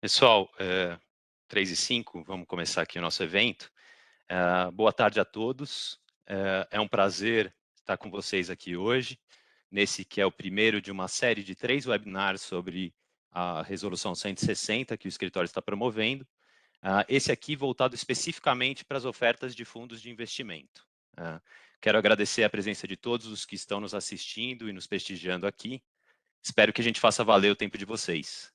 Pessoal, 3:05, vamos começar aqui o nosso evento. Boa tarde a todos. É um prazer estar com vocês aqui hoje, nesse que é o primeiro de uma série de 3 webinars sobre a Resolução 160 que o escritório está promovendo. Esse aqui voltado especificamente para as ofertas de fundos de investimento. Quero agradecer a presença de todos os que estão nos assistindo e nos prestigiando aqui. Espero que a gente faça valer o tempo de vocês.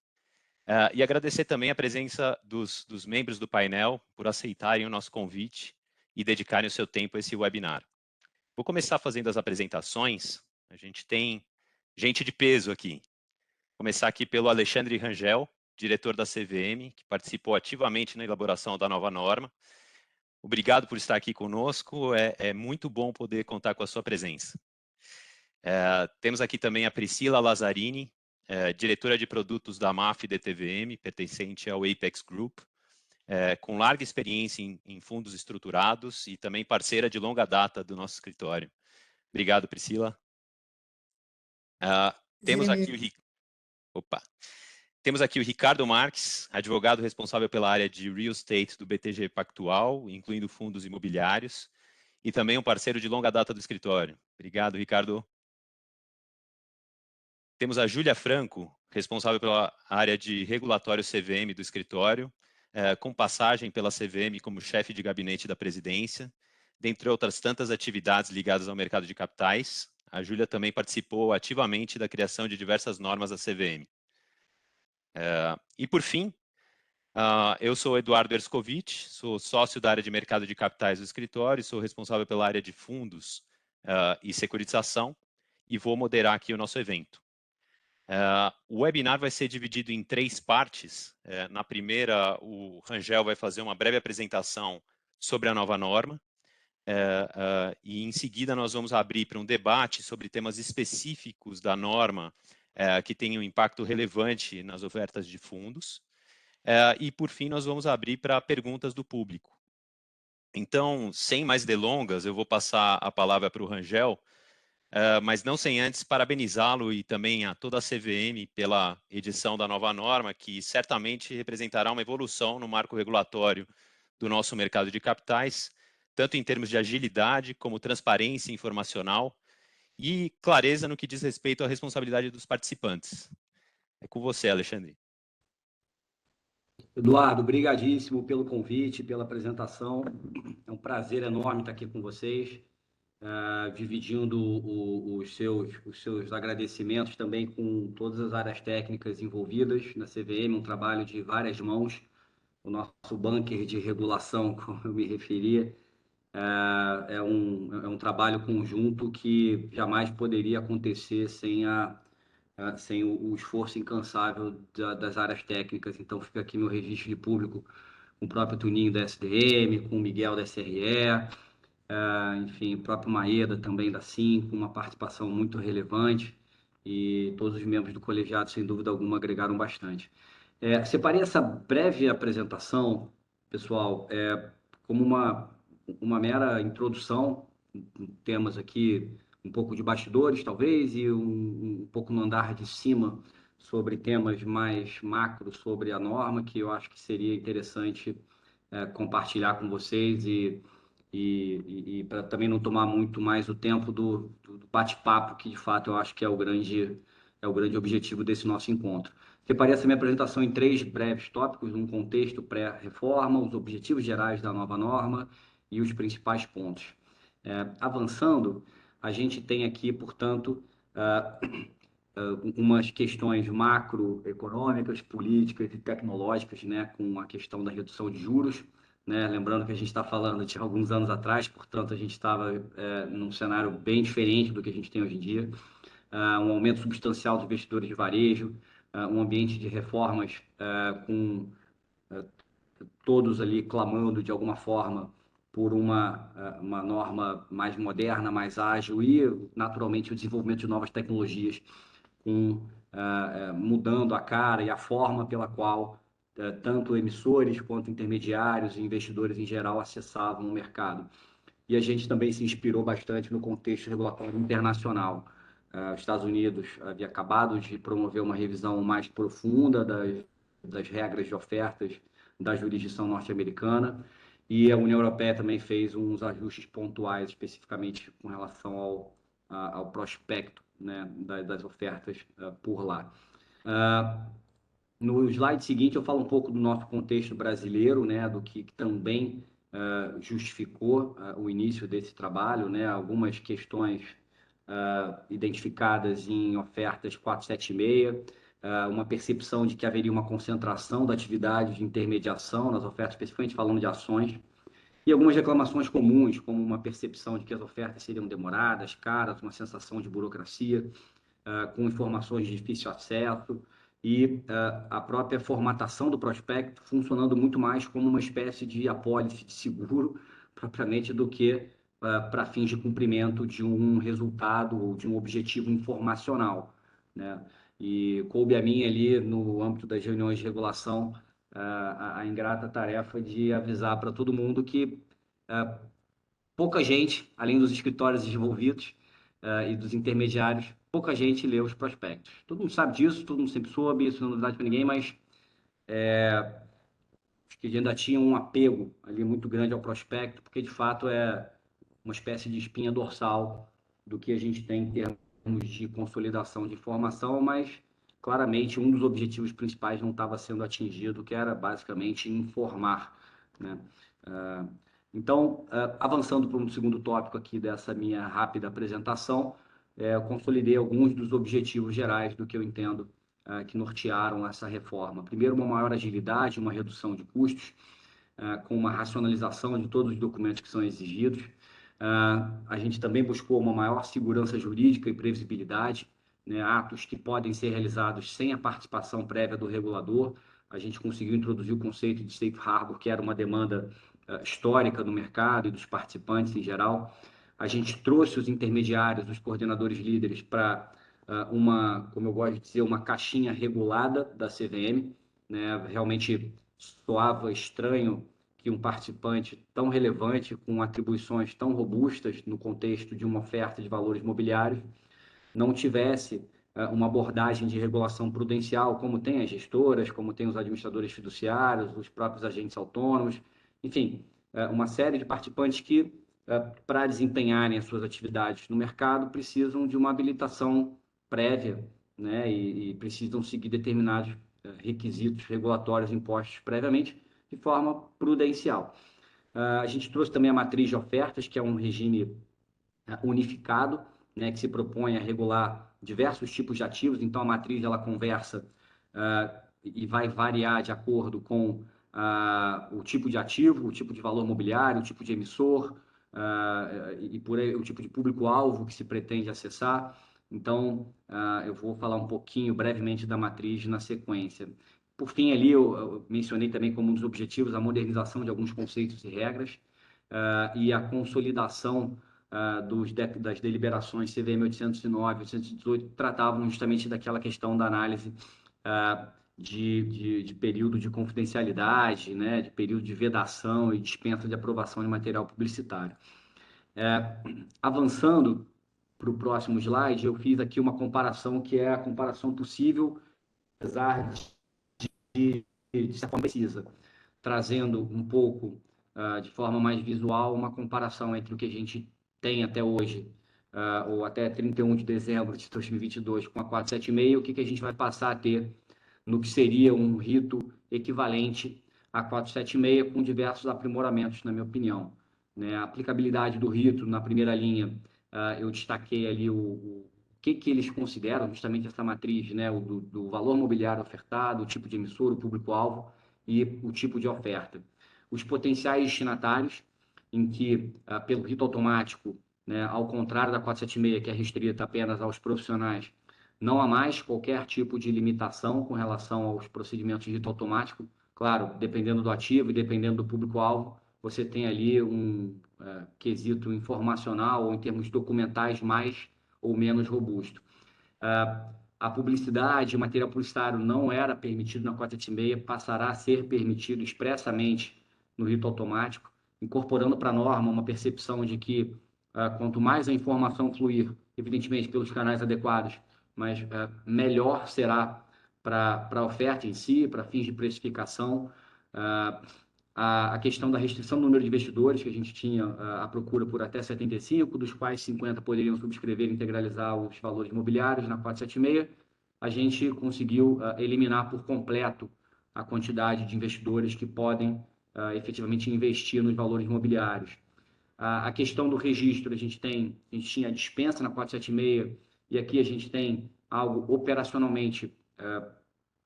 E agradecer também a presença dos membros do painel por aceitarem o nosso convite e dedicarem o seu tempo a esse webinar. Vou começar fazendo as apresentações. A gente tem gente de peso aqui. Vou começar aqui pelo Alexandre Rangel, diretor da CVM, que participou ativamente na elaboração da nova norma. Obrigado por estar aqui conosco, é muito bom poder contar com a sua presença. Temos aqui também a Priscila Lazzarini, diretora de produtos da MAF DTVM, pertencente ao Apex Group, com larga experiência em fundos estruturados e também parceira de longa data do nosso escritório. Obrigado, Priscila. Temos aqui o Ricardo Marques, advogado responsável pela área de Real Estate do BTG Pactual, incluindo fundos imobiliários, e também um parceiro de longa data do escritório. Obrigado, Ricardo. Temos a Júlia Franco, responsável pela área de regulatório CVM do escritório, com passagem pela CVM como chefe de gabinete da presidência, dentre outras tantas atividades ligadas ao mercado de capitais. A Júlia também participou ativamente da criação de diversas normas da CVM. E, por fim, eu sou Eduardo Erskovitch, sou sócio da área de mercado de capitais do escritório, sou responsável pela área de fundos e securitização, e vou moderar aqui o nosso evento. O webinar vai ser dividido em 3 partes. Na primeira, o Rangel vai fazer uma breve apresentação sobre a nova norma, e em seguida nós vamos abrir para um debate sobre temas específicos da norma que tenham impacto relevante nas ofertas de fundos. E, por fim, nós vamos abrir para perguntas do público. Então, sem mais delongas, eu vou passar a palavra para o Rangel, mas não sem antes parabenizá-lo e também a toda a CVM pela edição da nova norma, que certamente representará uma evolução no marco regulatório do nosso mercado de capitais, tanto em termos de agilidade como transparência informacional e clareza no que diz respeito à responsabilidade dos participantes. É com você, Alexandre. Eduardo, brigadíssimo pelo convite, pela apresentação. É um prazer enorme estar aqui com vocês, dividindo os seus agradecimentos também com todas as áreas técnicas envolvidas na CVM, um trabalho de várias mãos. O nosso bunker de regulação, como eu me referia, é um trabalho conjunto que jamais poderia acontecer sem o esforço incansável das áreas técnicas. Então, fica aqui meu registro de público com o próprio Tuninho da SDM, com o Miguel da SRE, enfim, o próprio Maeda também da SIM, com uma participação muito relevante, e todos os membros do colegiado, sem dúvida alguma, agregaram bastante. Separei essa breve apresentação, pessoal, como uma mera introdução, temas aqui um pouco de bastidores, talvez, e um pouco no andar de cima sobre temas mais macro sobre a norma, que eu acho que seria interessante compartilhar com vocês e para também não tomar muito mais o tempo do bate-papo, que de fato eu acho que é o grande objetivo desse nosso encontro. Separei essa minha apresentação em 3 breves tópicos: um contexto pré-reforma, os objetivos gerais da nova norma e os principais pontos. Avançando, a gente tem aqui, portanto, umas questões macroeconômicas, políticas e tecnológicas, né, com a questão da redução de juros, né? Lembrando que a gente está falando de alguns anos atrás, portanto, a gente estava num cenário bem diferente do que a gente tem hoje em dia. Um aumento substancial dos investidores de varejo, um ambiente de reformas com todos ali clamando de alguma forma por uma norma mais moderna, mais ágil e, naturalmente, o desenvolvimento de novas tecnologias, mudando a cara e a forma pela qual tanto emissores quanto intermediários e investidores em geral acessavam o mercado. E a gente também se inspirou bastante no contexto regulatório internacional. Os Estados Unidos havia acabado de promover uma revisão mais profunda das das regras de ofertas da jurisdição norte-americana, e a União Europeia também fez uns ajustes pontuais, especificamente com relação ao prospecto, né, das ofertas por lá. No slide seguinte, eu falo um pouco do nosso contexto brasileiro, né, do que também justificou o início desse trabalho, né, algumas questões identificadas em ofertas 476, uma percepção de que haveria uma concentração da atividade de intermediação nas ofertas, especificamente falando de ações, e algumas reclamações comuns, como uma percepção de que as ofertas seriam demoradas, caras, uma sensação de burocracia, com informações de difícil acesso, e a própria formatação do prospecto funcionando muito mais como uma espécie de apólice de seguro, propriamente, do que para fins de cumprimento de um resultado ou de um objetivo informacional, né? E coube a mim ali, no âmbito das reuniões de regulação, a ingrata tarefa de avisar para todo mundo que pouca gente, além dos escritórios envolvidos e dos intermediários, pouca gente lê os prospectos. Todo mundo sabe disso, todo mundo sempre soube, isso não é novidade para ninguém, mas acho que ainda tinha um apego ali muito grande ao prospecto, porque de fato é uma espécie de espinha dorsal do que a gente tem em termos de consolidação de informação, mas claramente um dos objetivos principais não estava sendo atingido, que era basicamente informar, né? Então, avançando para um segundo tópico aqui dessa minha rápida apresentação, eu consolidei alguns dos objetivos gerais do que eu entendo que nortearam essa reforma. Primeiro, uma maior agilidade, uma redução de custos, com uma racionalização de todos os documentos que são exigidos. A gente também buscou uma maior segurança jurídica e previsibilidade, né, atos que podem ser realizados sem a participação prévia do regulador. A gente conseguiu introduzir o conceito de safe harbor, que era uma demanda histórica do mercado e dos participantes em geral. A gente trouxe os intermediários, os coordenadores líderes, para como eu gosto de dizer, uma caixinha regulada da CVM, né? Realmente soava estranho que um participante tão relevante, com atribuições tão robustas no contexto de uma oferta de valores mobiliários, não tivesse uma abordagem de regulação prudencial, como tem as gestoras, como tem os administradores fiduciários, os próprios agentes autônomos, enfim, uma série de participantes que, para desempenharem as suas atividades no mercado, precisam de uma habilitação prévia, né, e precisam seguir determinados requisitos regulatórios impostos previamente, de forma prudencial. A gente trouxe também a matriz de ofertas, que é um regime unificado, né, que se propõe a regular diversos tipos de ativos. Então, a matriz ela conversa e vai variar de acordo com o tipo de ativo, o tipo de valor mobiliário, o tipo de emissor e por aí, o tipo de público-alvo que se pretende acessar. Então, eu vou falar um pouquinho brevemente da matriz na sequência. Por fim, ali eu mencionei também como um dos objetivos a modernização de alguns conceitos e regras e a consolidação das deliberações CVM 809 e 818, tratavam justamente daquela questão da análise de período de confidencialidade, né, de período de vedação e dispensa de aprovação de material publicitário. Avançando para o próximo slide, eu fiz aqui uma comparação que é a comparação possível, apesar de certa forma precisa, trazendo um pouco, de forma mais visual, uma comparação entre o que a gente tem até hoje, ou até 31 de dezembro de 2022, com a 476, o que a gente vai passar a ter no que seria um rito equivalente à 476, com diversos aprimoramentos, na minha opinião, né? A aplicabilidade do rito, na primeira linha, eu destaquei ali o que eles consideram justamente essa matriz, né? Do valor mobiliário ofertado, o tipo de emissor, o público-alvo e o tipo de oferta. Os potenciais destinatários, em que, pelo rito automático, né, ao contrário da 476, que é restrita apenas aos profissionais, não há mais qualquer tipo de limitação com relação aos procedimentos de rito automático. Claro, dependendo do ativo e dependendo do público-alvo, você tem ali um quesito informacional ou em termos documentais mais ou menos robusto. A publicidade, o material publicitário não era permitido na 476, passará a ser permitido expressamente no rito automático, incorporando para a norma uma percepção de que quanto mais a informação fluir, evidentemente pelos canais adequados, mas melhor será para a oferta em si, para fins de precificação. A questão da restrição do número de investidores, que a gente tinha a procura por até 75, dos quais 50 poderiam subscrever e integralizar os valores imobiliários na 476, a gente conseguiu eliminar por completo a quantidade de investidores que podem efetivamente investir nos valores imobiliários. A questão do registro, a gente tinha a dispensa na 476, e aqui a gente tem algo operacionalmente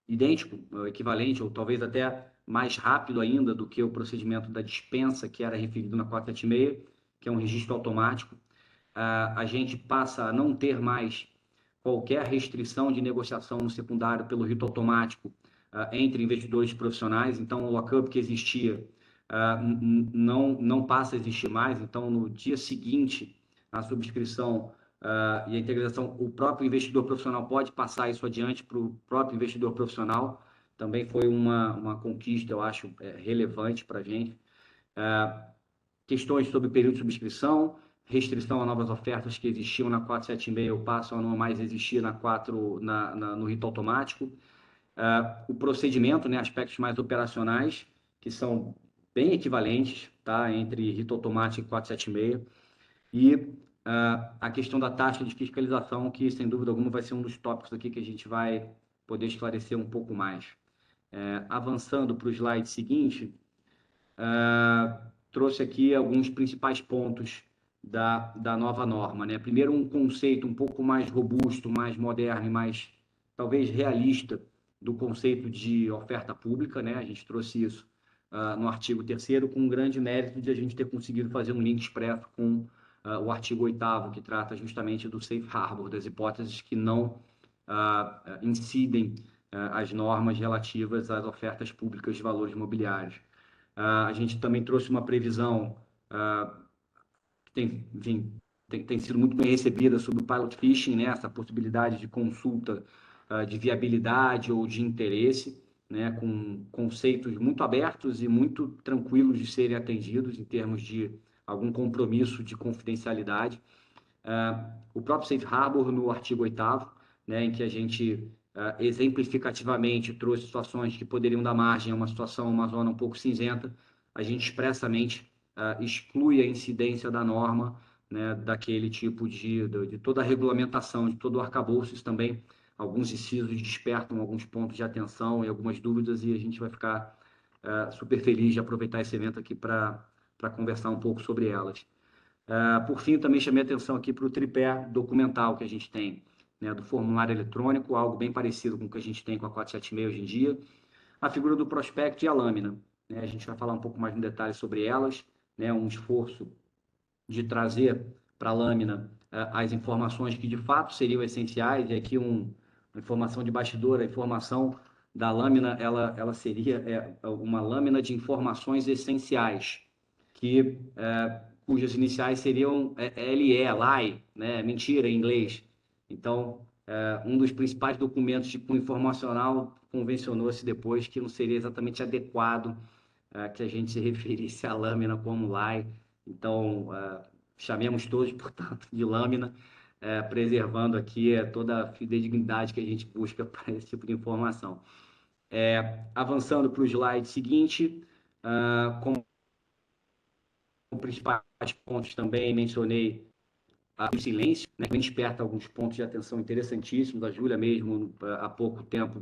idêntico, equivalente, ou talvez até mais rápido ainda do que o procedimento da dispensa que era referido na 476, que é um registro automático. A gente passa a não ter mais qualquer restrição de negociação no secundário pelo rito automático entre investidores profissionais. Então, o lock-up que existia não passa a existir mais. Então, no dia seguinte à subscrição e a integração, o próprio investidor profissional pode passar isso adiante para o próprio investidor profissional. Também foi uma conquista, eu acho, relevante para a gente. Questões sobre período de subscrição, restrição a novas ofertas que existiam na 476 passam a não mais existir no rito automático. O procedimento, né, aspectos mais operacionais, que são bem equivalentes, tá, entre rito automático e 476. E a questão da taxa de fiscalização, que, sem dúvida alguma, vai ser um dos tópicos aqui que a gente vai poder esclarecer um pouco mais. Avançando para o slide seguinte, trouxe aqui alguns principais pontos da nova norma, né? Primeiro, um conceito um pouco mais robusto, mais moderno e mais, talvez, realista do conceito de oferta pública, né? A gente trouxe isso no artigo 3º, com um grande mérito de a gente ter conseguido fazer um link expresso com o artigo 8º, que trata justamente do safe harbor, das hipóteses que não incidem as normas relativas às ofertas públicas de valores imobiliários. A gente também trouxe uma previsão que tem sido muito bem recebida sobre o pilot fishing, né? Essa possibilidade de consulta de viabilidade ou de interesse, né? Com conceitos muito abertos e muito tranquilos de serem atendidos em termos de algum compromisso de confidencialidade. O próprio Safe Harbor no artigo 8º, né? Em que a gente exemplificativamente trouxe situações que poderiam dar margem a uma zona um pouco cinzenta, a gente expressamente exclui a incidência da norma, né, daquele tipo de toda a regulamentação, de todo o arcabouço. Isso também, alguns incisos despertam alguns pontos de atenção e algumas dúvidas, e a gente vai ficar super feliz de aproveitar esse evento aqui para conversar um pouco sobre elas. Por fim, também chamei atenção aqui para o tripé documental que a gente tem, né, do formulário eletrônico, algo bem parecido com o que a gente tem com a 476 hoje em dia, a figura do prospecto e a lâmina, né? A gente vai falar um pouco mais no detalhe sobre elas, né? Um esforço de trazer para a lâmina as informações que de fato seriam essenciais, e aqui uma informação de bastidor, a informação da lâmina, ela seria uma lâmina de informações essenciais, cujas iniciais seriam LE, LI, né? Mentira em inglês. Então, um dos principais documentos de cunho informacional convencionou-se depois que não seria exatamente adequado que a gente se referisse à lâmina como LI. Então, chamemos todos, portanto, de lâmina, preservando aqui toda a fidedignidade que a gente busca para esse tipo de informação. Avançando para o slide seguinte, como principais pontos também mencionei o silêncio, né, que desperta alguns pontos de atenção interessantíssimos. A Júlia mesmo, há pouco tempo,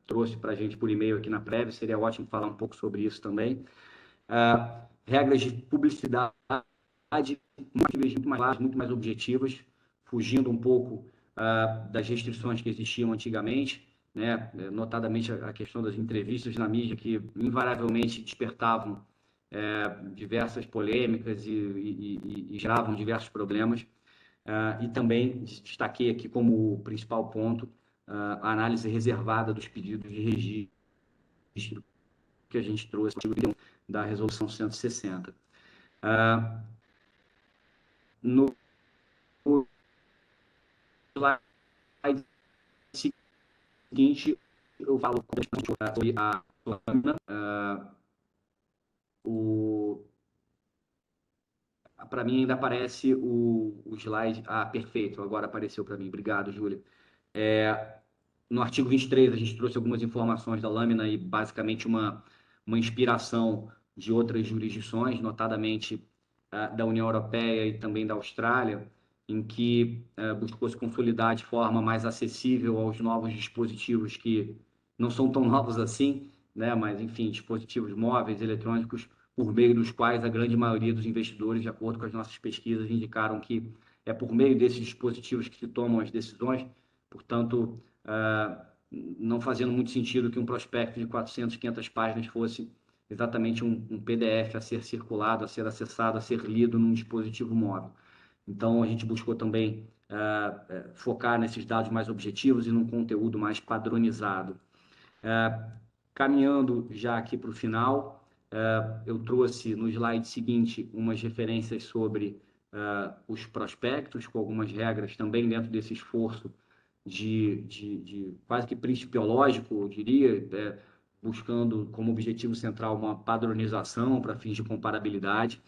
trouxe para a gente por e-mail aqui na prévia, seria ótimo falar um pouco sobre isso também. Regras de publicidade muito mais claras, muito mais objetivas, fugindo um pouco das restrições que existiam antigamente, né? Notadamente a questão das entrevistas na mídia, que invariavelmente despertavam diversas polêmicas e geravam diversos problemas. E também destaquei aqui como principal ponto a análise reservada dos pedidos de registro que a gente trouxe da resolução 160. No slide seguinte, eu falo sobre a lâmina. Para mim ainda aparece o slide. Perfeito, agora apareceu para mim. Obrigado, Júlia. No artigo 23, a gente trouxe algumas informações da lâmina e basicamente uma inspiração de outras jurisdições, notadamente da União Europeia e também da Austrália, em que buscou se consolidar de forma mais acessível aos novos dispositivos que não são tão novos assim, né? Mas, enfim, dispositivos móveis, eletrônicos, por meio dos quais a grande maioria dos investidores, de acordo com as nossas pesquisas, indicaram que é por meio desses dispositivos que se tomam as decisões. Portanto, não fazendo muito sentido que um prospecto de 400, 500 páginas fosse exatamente um PDF a ser circulado, a ser acessado, a ser lido num dispositivo móvel. Então, a gente buscou também focar nesses dados mais objetivos e num conteúdo mais padronizado. Caminhando já aqui para o final, eu trouxe no slide seguinte umas referências sobre os prospectos, com algumas regras também dentro desse esforço de quase que principiológico, eu diria, buscando como objetivo central uma padronização para fins de comparabilidade.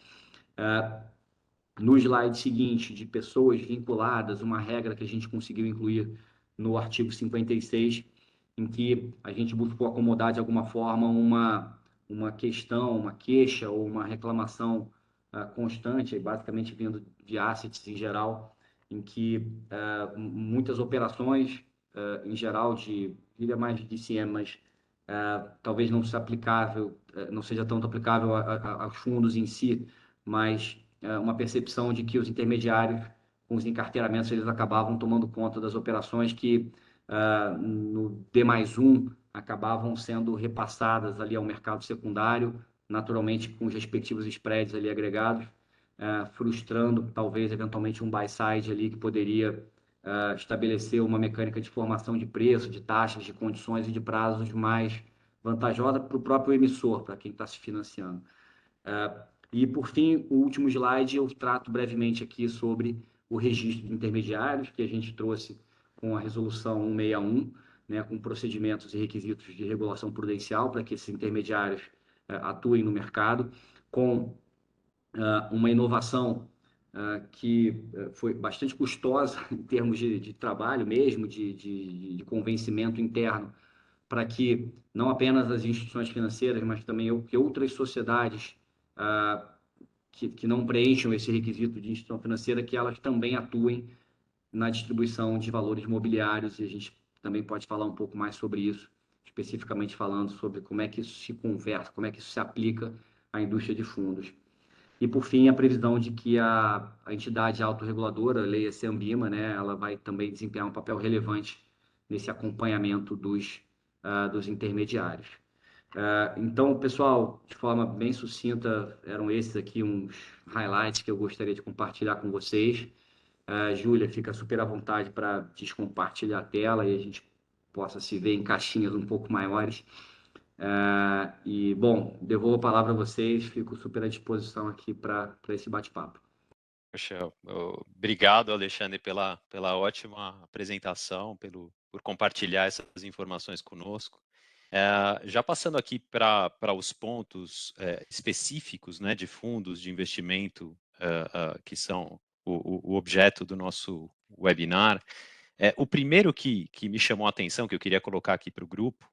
No slide seguinte, de pessoas vinculadas, uma regra que a gente conseguiu incluir no artigo 56, em que a gente buscou acomodar de alguma forma uma questão, uma queixa ou uma reclamação constante, basicamente vindo de assets em geral, em que muitas operações, em geral, diria mais de DCM, mas talvez não seja aplicável, não seja tanto aplicável aos fundos em si, mas uma percepção de que os intermediários com os encarteiramentos eles acabavam tomando conta das operações que no D+1 acabavam sendo repassadas ali ao mercado secundário, naturalmente com os respectivos spreads ali agregados, frustrando talvez eventualmente um buy side ali que poderia estabelecer uma mecânica de formação de preço, de taxas, de condições e de prazos mais vantajosa para o próprio emissor, para quem está se financiando. E, por fim, o último slide, eu trato brevemente aqui sobre o registro de intermediários, que a gente trouxe com a resolução 161, né, com procedimentos e requisitos de regulação prudencial para que esses intermediários atuem no mercado, com uma inovação que foi bastante custosa em termos de trabalho mesmo, de convencimento interno, para que não apenas as instituições financeiras, mas também que outras sociedades que não preencham esse requisito de instituição financeira, que elas também atuem na distribuição de valores imobiliários, e a gente também pode falar um pouco mais sobre isso, especificamente falando sobre como é que isso se conversa, como é que isso se aplica à indústria de fundos. E, por fim, a previsão de que a entidade autorreguladora, a lei Ambima, né, ela vai também desempenhar um papel relevante nesse acompanhamento dos intermediários. Então, pessoal, de forma bem sucinta, eram esses aqui uns highlights que eu gostaria de compartilhar com vocês. Júlia, fica super à vontade para descompartilhar a tela e a gente possa se ver em caixinhas um pouco maiores. Bom, devolvo a palavra a vocês, fico super à disposição aqui para esse bate-papo. Poxa, obrigado, Alexandre, pela ótima apresentação, por compartilhar essas informações conosco. Já passando aqui para os pontos específicos, né, de fundos de investimento que são o objeto do nosso webinar, o primeiro que me chamou a atenção, que eu queria colocar aqui para o grupo,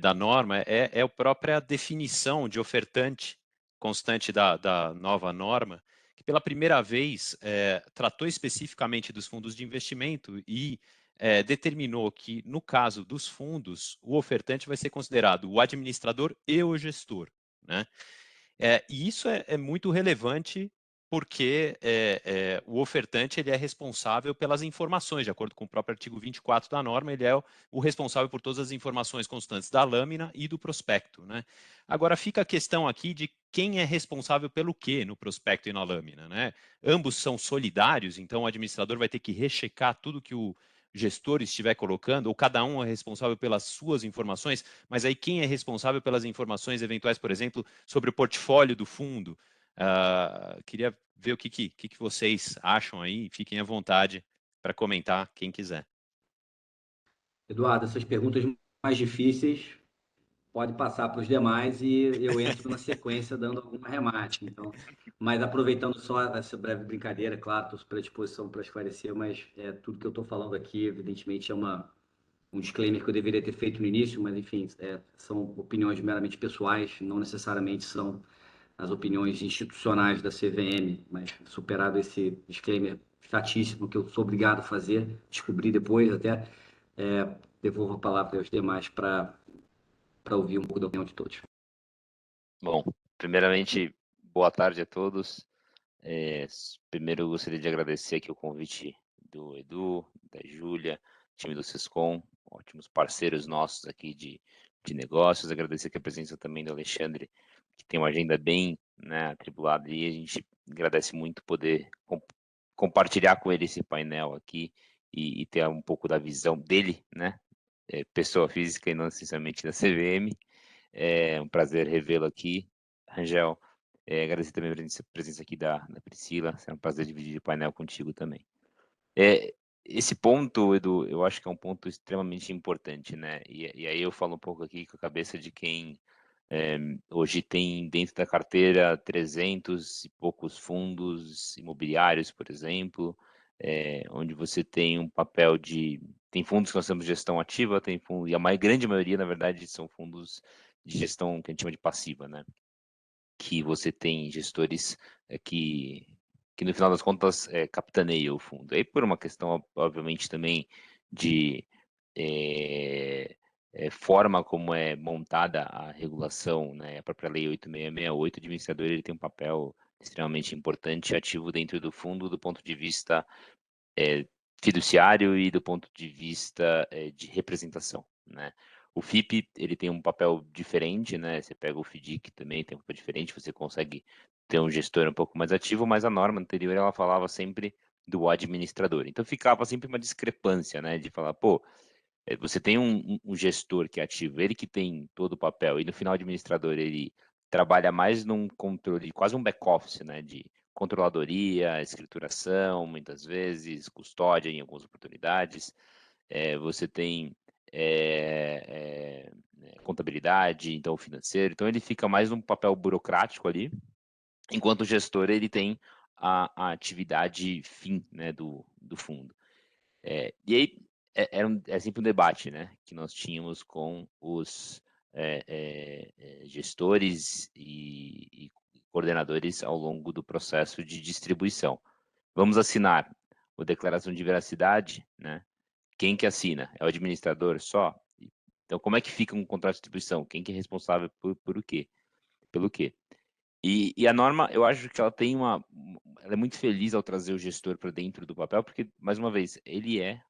da norma, é a própria definição de ofertante constante da nova norma, que pela primeira vez tratou especificamente dos fundos de investimento e determinou que, no caso dos fundos, o ofertante vai ser considerado o administrador e o gestor, né? E isso é muito relevante porque o ofertante ele é responsável pelas informações, de acordo com o próprio artigo 24 da norma, ele é o responsável por todas as informações constantes da lâmina e do prospecto, né? Agora fica a questão aqui de quem é responsável pelo quê no prospecto e na lâmina, né? Ambos são solidários, então o administrador vai ter que rechecar tudo que o gestor estiver colocando, ou cada um é responsável pelas suas informações, mas aí quem é responsável pelas informações eventuais, por exemplo, sobre o portfólio do fundo? Queria ver o que vocês acham aí, fiquem à vontade para comentar, quem quiser. Eduardo, essas perguntas mais difíceis pode passar para os demais e eu entro na sequência dando algum arremate. Então, mas aproveitando só essa breve brincadeira, claro, estou super à disposição para esclarecer, mas tudo que eu estou falando aqui, evidentemente, é uma um disclaimer que eu deveria ter feito no início, mas enfim, são opiniões meramente pessoais, não necessariamente são as opiniões institucionais da CVM, mas superado esse disclaimer chatíssimo que eu sou obrigado a fazer, descobri depois até, devolvo a palavra aos demais para ouvir um pouco da opinião de todos. Bom, primeiramente, boa tarde a todos. Primeiro, eu gostaria de agradecer aqui o convite do Edu, da Júlia, time do Sescom, ótimos parceiros nossos aqui de negócios. Agradecer aqui a presença também do Alexandre, que tem uma agenda bem, né, atribulada, e a gente agradece muito poder compartilhar com ele esse painel aqui e ter um pouco da visão dele, né, pessoa física e não necessariamente da CVM. É um prazer revê-lo aqui, Rangel. Agradecer também a presença aqui da Priscila. É um prazer dividir o painel contigo também. Esse ponto, Edu, eu acho que é um ponto extremamente importante, né? E aí eu falo um pouco aqui com a cabeça de quem hoje tem dentro da carteira 300 e poucos fundos imobiliários, por exemplo, onde você tem um papel de... Tem fundos que nós temos de gestão ativa, tem fundos, e a grande maioria, na verdade, são fundos de gestão que a gente chama de passiva, né? Que você tem gestores que no final das contas capitaneiam o fundo. Aí por uma questão, obviamente, também de forma como é montada a regulação, né? A própria lei 8668, o administrador ele tem um papel extremamente importante e ativo dentro do fundo do ponto de vista fiduciário e do ponto de vista de representação, né? O FIP, ele tem um papel diferente, né? Você pega o FDIC também, tem um papel diferente, você consegue ter um gestor um pouco mais ativo, mas a norma anterior, ela falava sempre do administrador. Então, ficava sempre uma discrepância, né? De falar, pô, você tem um gestor que é ativo, ele que tem todo o papel, e no final o administrador, ele trabalha mais num controle, quase um back-office, né? De controladoria, escrituração, muitas vezes, custódia em algumas oportunidades. Você tem contabilidade, então financeiro, então ele fica mais num papel burocrático ali, enquanto o gestor ele tem a atividade fim, né, do fundo. E aí é sempre um debate, né, que nós tínhamos com os gestores e coordenadores ao longo do processo de distribuição. Vamos assinar a declaração de veracidade, né? Quem que assina? É o administrador só? Então, como é que fica um contrato de distribuição? Quem que é responsável por o quê? Pelo quê? E a norma, eu acho que ela tem ela é muito feliz ao trazer o gestor para dentro do papel, porque, mais uma vez, ele é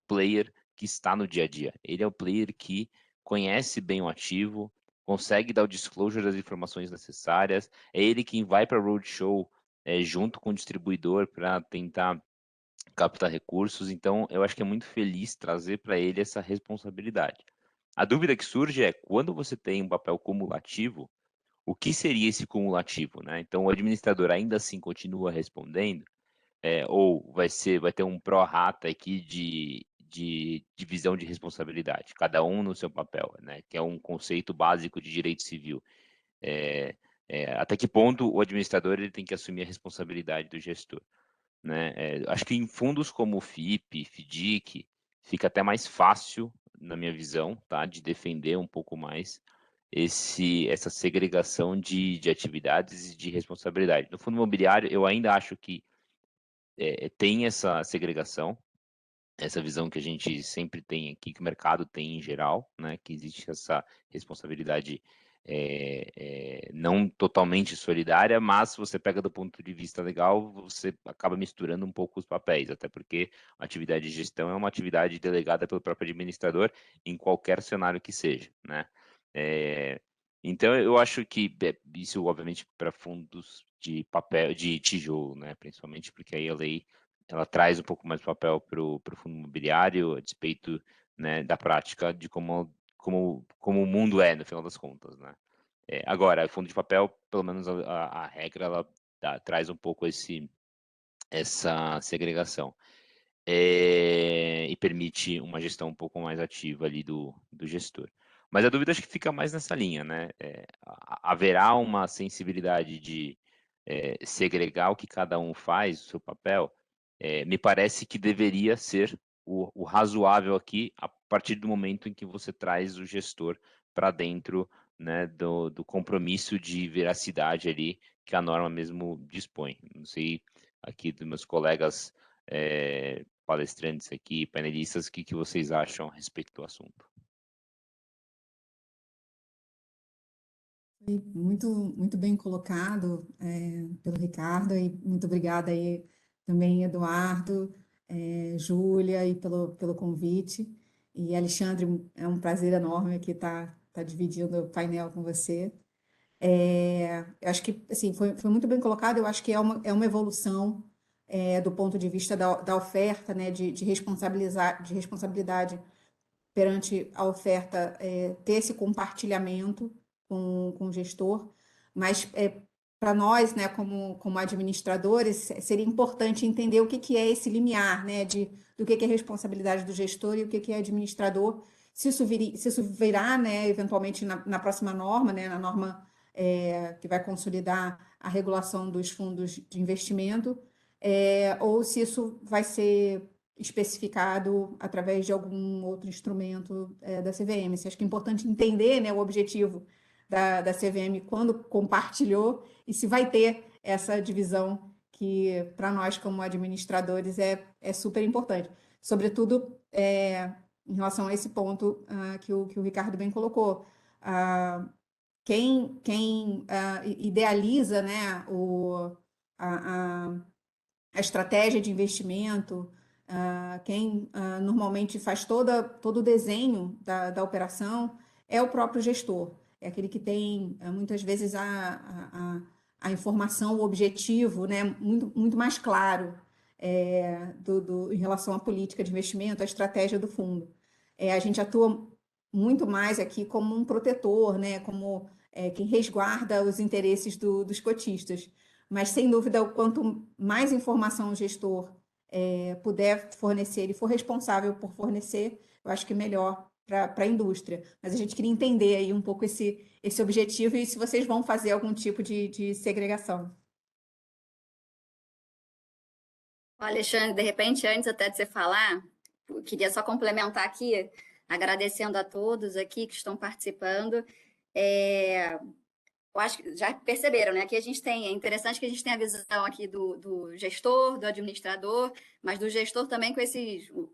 player que está no dia a dia. Ele é o player que conhece bem o ativo, consegue dar o disclosure das informações necessárias, é ele quem vai para a roadshow junto com o distribuidor para tentar captar recursos. Então, eu acho que é muito feliz trazer para ele essa responsabilidade. A dúvida que surge é, quando você tem um papel cumulativo, o que seria esse cumulativo, né? Então, o administrador ainda assim continua respondendo, ou vai ter um pró-rata aqui de divisão de responsabilidade, cada um no seu papel, né? Que é um conceito básico de direito civil. Até que ponto o administrador ele tem que assumir a responsabilidade do gestor, né? Acho que em fundos como o FIP, FDIC, fica até mais fácil, na minha visão, tá? De defender um pouco mais essa segregação de atividades e de responsabilidade. No fundo imobiliário, eu ainda acho que tem essa segregação, essa visão que a gente sempre tem aqui, que o mercado tem em geral, né? Que existe essa responsabilidade não totalmente solidária, mas se você pega do ponto de vista legal, você acaba misturando um pouco os papéis, até porque a atividade de gestão é uma atividade delegada pelo próprio administrador em qualquer cenário que seja, né? Então, eu acho que isso, obviamente, para fundos de papel, de tijolo, né? Principalmente porque aí a lei ela traz um pouco mais de papel para o fundo imobiliário, a despeito, né, da prática de como o mundo é, no final das contas, né? Agora, fundo de papel, pelo menos a regra, ela traz um pouco essa segregação. E permite uma gestão um pouco mais ativa ali do gestor. Mas a dúvida acho que fica mais nessa linha, né? Haverá uma sensibilidade de segregar o que cada um faz, o seu papel? Me parece que deveria ser o razoável aqui, partir do momento em que você traz o gestor para dentro, né, do compromisso de veracidade ali que a norma mesmo dispõe. Não sei aqui dos meus colegas palestrantes aqui, painelistas, o que vocês acham a respeito do assunto? Muito, muito bem colocado pelo Ricardo, e muito obrigada aí também, Eduardo, Júlia, e pelo convite. E Alexandre, é um prazer enorme aqui estar dividindo o painel com você. Eu acho que assim, foi muito bem colocado, eu acho que é uma evolução do ponto de vista da oferta, né, de responsabilidade perante a oferta, ter esse compartilhamento com o gestor, mas para nós, né, como administradores, seria importante entender o que é esse limiar, né, do que é responsabilidade do gestor e o que é administrador, se isso virá, né, eventualmente na próxima norma, né, na norma que vai consolidar a regulação dos fundos de investimento, ou se isso vai ser especificado através de algum outro instrumento da CVM. Acho que é importante entender, né, o objetivo da CVM quando compartilhou e se vai ter essa divisão que, para nós, como administradores, é super importante. Sobretudo em relação a esse ponto que o Ricardo bem colocou. Quem idealiza, né, a estratégia de investimento, quem normalmente faz todo o desenho da operação é o próprio gestor. É aquele que tem, muitas vezes, a informação, o objetivo, né, muito, muito mais claro em relação à política de investimento, à estratégia do fundo. A gente atua muito mais aqui como um protetor, né, como quem resguarda os interesses dos cotistas. Mas, sem dúvida, quanto mais informação o gestor puder fornecer e for responsável por fornecer, eu acho que melhor para a indústria. Mas a gente queria entender aí um pouco esse objetivo e se vocês vão fazer algum tipo de segregação. Alexandre, de repente, antes até de você falar, eu queria só complementar aqui, agradecendo a todos aqui que estão participando. Eu acho que já perceberam, né? Aqui é interessante que a gente tenha a visão aqui do gestor, do administrador, mas do gestor também com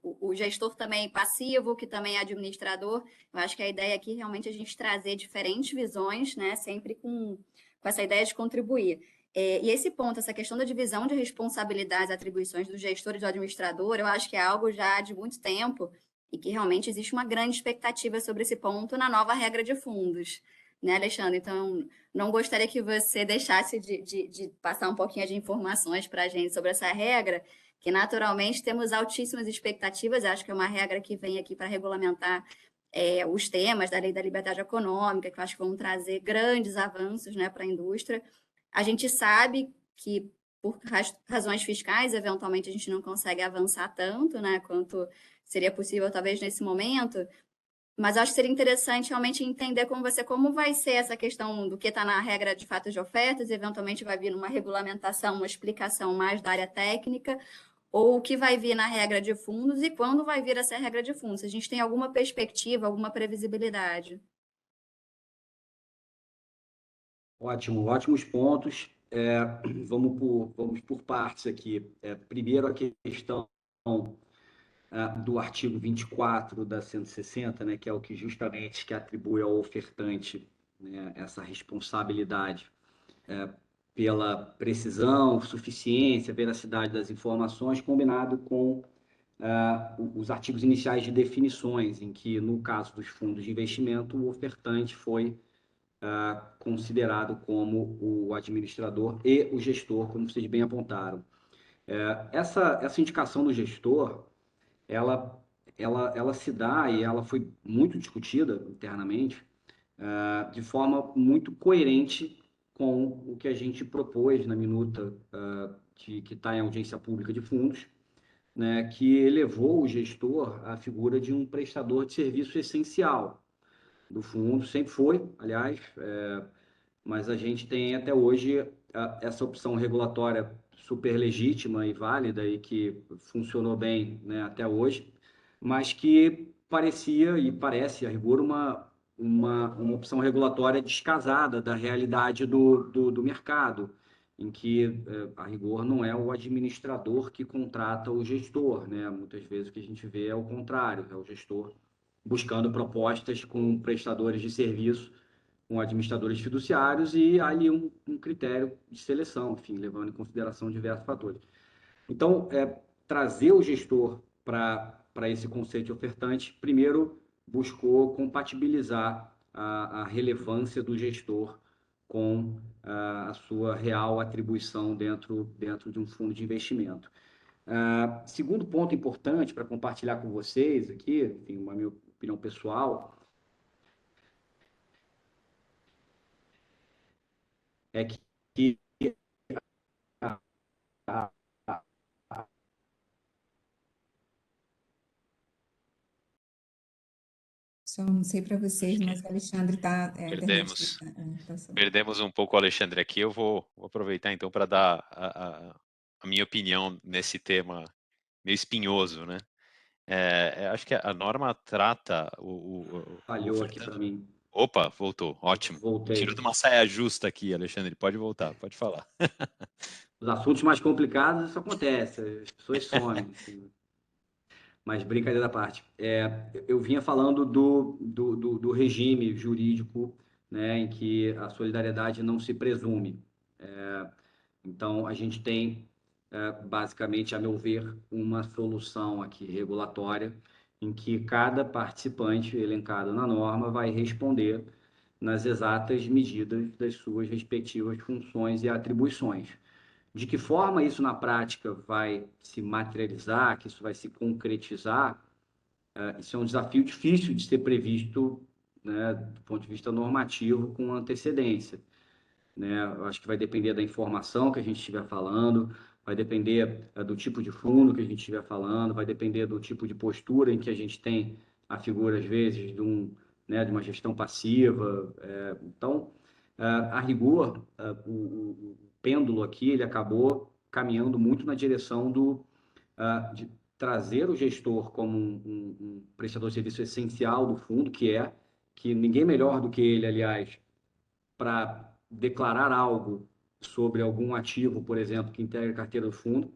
o gestor também passivo, que também é administrador. Eu acho que a ideia aqui realmente é a gente trazer diferentes visões, né? Sempre com essa ideia de contribuir. E esse ponto, essa questão da divisão de responsabilidades e atribuições do gestor e do administrador, eu acho que é algo já de muito tempo e que realmente existe uma grande expectativa sobre esse ponto na nova regra de fundos. Né, Alexandre? Então, não gostaria que você deixasse de passar um pouquinho de informações para a gente sobre essa regra, que naturalmente temos altíssimas expectativas. Acho que é uma regra que vem aqui para regulamentar os temas da Lei da Liberdade Econômica, que eu acho que vão trazer grandes avanços, né, para a indústria. A gente sabe que, por razões fiscais, eventualmente a gente não consegue avançar tanto, né, quanto seria possível, talvez, nesse momento. Mas acho que seria interessante realmente entender como vai ser essa questão do que está na regra de fatos de ofertas, e eventualmente vai vir uma regulamentação, uma explicação mais da área técnica, ou o que vai vir na regra de fundos e quando vai vir essa regra de fundos. A gente tem alguma perspectiva, alguma previsibilidade? Ótimo, ótimos pontos. Vamos por partes aqui. Primeiro, a questão do artigo 24 da 160, né, que é o que justamente que atribui ao ofertante, né, essa responsabilidade pela precisão, suficiência, veracidade das informações, combinado com os artigos iniciais de definições, em que, no caso dos fundos de investimento, o ofertante foi considerado como o administrador e o gestor, como vocês bem apontaram. Essa indicação do gestor, ela se dá, e ela foi muito discutida internamente, de forma muito coerente com o que a gente propôs na minuta que está em audiência pública de fundos, né, que elevou o gestor à figura de um prestador de serviço essencial do fundo, sempre foi, aliás, mas a gente tem até hoje essa opção regulatória super legítima e válida e que funcionou bem, né, até hoje, mas que parecia e parece, a rigor, uma opção regulatória descasada da realidade do mercado, em que, a rigor, não é o administrador que contrata o gestor, né? Muitas vezes o que a gente vê é o contrário, é o gestor buscando propostas com prestadores de serviço, com administradores fiduciários, e há ali um critério de seleção, enfim, levando em consideração diversos fatores. Então, trazer o gestor para esse conceito de ofertante, primeiro buscou compatibilizar a relevância do gestor com a sua real atribuição dentro de um fundo de investimento. Segundo ponto importante para compartilhar com vocês aqui, enfim, uma minha opinião pessoal, é que a, Só não sei para vocês, Acho que mas o Alexandre está... perdemos. Perdemos um pouco o Alexandre aqui. Eu vou aproveitar então para dar a minha opinião nesse tema meio espinhoso, né? Acho que a norma trata o falhou aqui para mim. Opa, voltou. Ótimo. Voltei. Tiro de uma saia justa aqui, Alexandre. Pode voltar, pode falar. Os assuntos mais complicados, isso acontece, as pessoas somem. Assim. Mas brincadeira à parte. Eu vinha falando do regime jurídico, né, em que a solidariedade não se presume. Então, a gente tem, basicamente, a meu ver, uma solução aqui regulatória, em que cada participante elencado na norma vai responder nas exatas medidas das suas respectivas funções e atribuições. De que forma isso na prática vai se materializar, que isso vai se concretizar, isso é um desafio difícil de ser previsto, né, do ponto de vista normativo com antecedência. Né? Eu acho que vai depender da informação que a gente estiver falando, vai depender do tipo de fundo que a gente estiver falando, vai depender do tipo de postura em que a gente tem a figura, às vezes, de uma gestão passiva. Então, a rigor, o pêndulo aqui ele acabou caminhando muito na direção de trazer o gestor como um prestador de serviço essencial do fundo, que ninguém melhor do que ele, aliás, para declarar algo sobre algum ativo, por exemplo, que integra a carteira do fundo,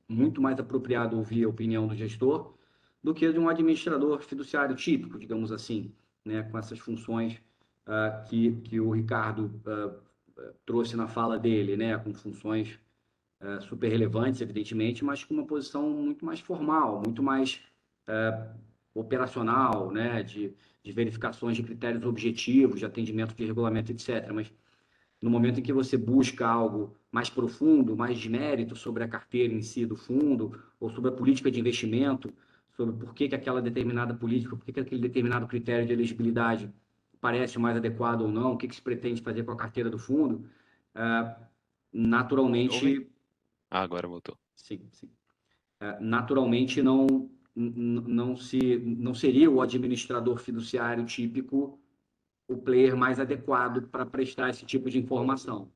muito mais apropriado ouvir a opinião do gestor do que de um administrador fiduciário típico, digamos assim, né, com essas funções que o Ricardo trouxe na fala dele, né, com funções super relevantes, evidentemente, mas com uma posição muito mais formal, muito mais operacional, né, de verificações de critérios objetivos, de atendimento de regulamento, etc. Mas no momento em que você busca algo mais profundo, mais de mérito sobre a carteira em si do fundo, ou sobre a política de investimento, sobre por que aquela determinada política, por que aquele determinado critério de elegibilidade parece mais adequado ou não, o que se pretende fazer com a carteira do fundo, naturalmente... Agora voltou. Sim. Naturalmente não seria o administrador fiduciário típico o player mais adequado para prestar esse tipo de informação.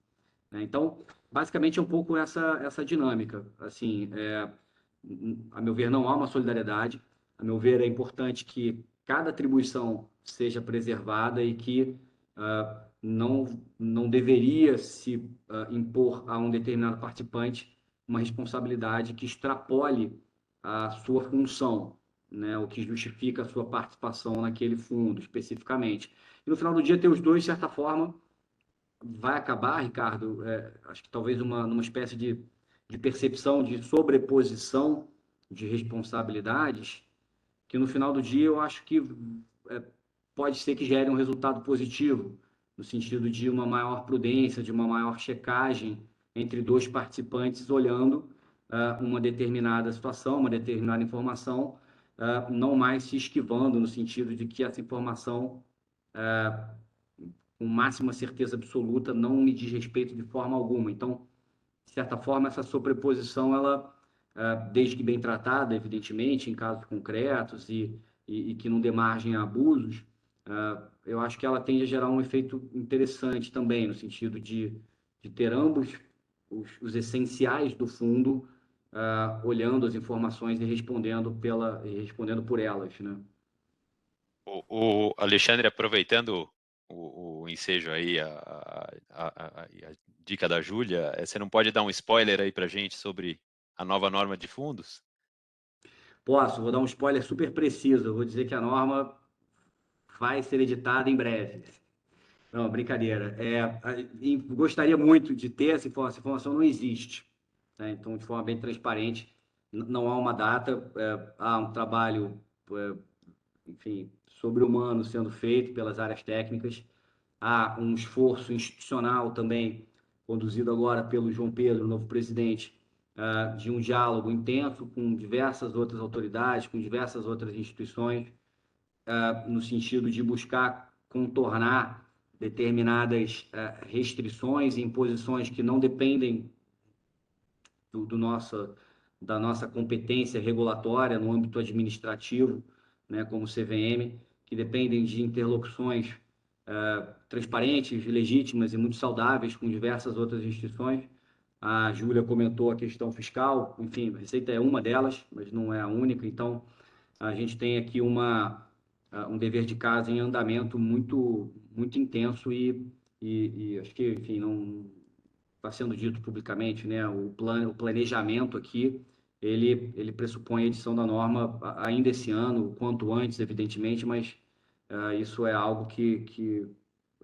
Então, basicamente é um pouco essa dinâmica. Assim, a meu ver, não há uma solidariedade. A meu ver, é importante que cada atribuição seja preservada e que não deveria se impor a um determinado participante uma responsabilidade que extrapole a sua função, né, o que justifica a sua participação naquele fundo, especificamente. E no final do dia, ter os dois, de certa forma, vai acabar, Ricardo, acho que talvez numa espécie de percepção de sobreposição de responsabilidades, que no final do dia eu acho que pode ser que gere um resultado positivo, no sentido de uma maior prudência, de uma maior checagem entre dois participantes olhando uma determinada situação, uma determinada informação, não mais se esquivando no sentido de que essa informação, com máxima certeza absoluta, não me diz respeito de forma alguma. Então, de certa forma, essa sobreposição, ela, desde que bem tratada, evidentemente, em casos concretos e que não dê margem a abusos, eu acho que ela tende a gerar um efeito interessante também, no sentido de ter ambos os essenciais do fundo olhando as informações e respondendo por elas, né? O Alexandre, aproveitando o ensejo aí, a dica da Júlia, você não pode dar um spoiler aí para gente sobre a nova norma de fundos? Posso, vou dar um spoiler super preciso. Eu vou dizer que a norma vai ser editada em breve. Não, brincadeira. E gostaria muito de ter essa informação não existe, né? Então, de forma bem transparente, não há uma data, há um trabalho, enfim, sobre-humano sendo feito pelas áreas técnicas, há um esforço institucional também, conduzido agora pelo João Pedro, novo presidente, de um diálogo intenso com diversas outras autoridades, com diversas outras instituições, no sentido de buscar contornar determinadas restrições e imposições que não dependem da nossa competência regulatória no âmbito administrativo, né, como CVM, que dependem de interlocuções transparentes, legítimas e muito saudáveis com diversas outras instituições. A Júlia comentou a questão fiscal, enfim, a Receita é uma delas, mas não é a única, então a gente tem aqui um dever de casa em andamento muito intenso e acho que, enfim, não está sendo dito publicamente, né? O planejamento aqui, ele pressupõe a edição da norma ainda esse ano, o quanto antes, evidentemente, mas isso é algo que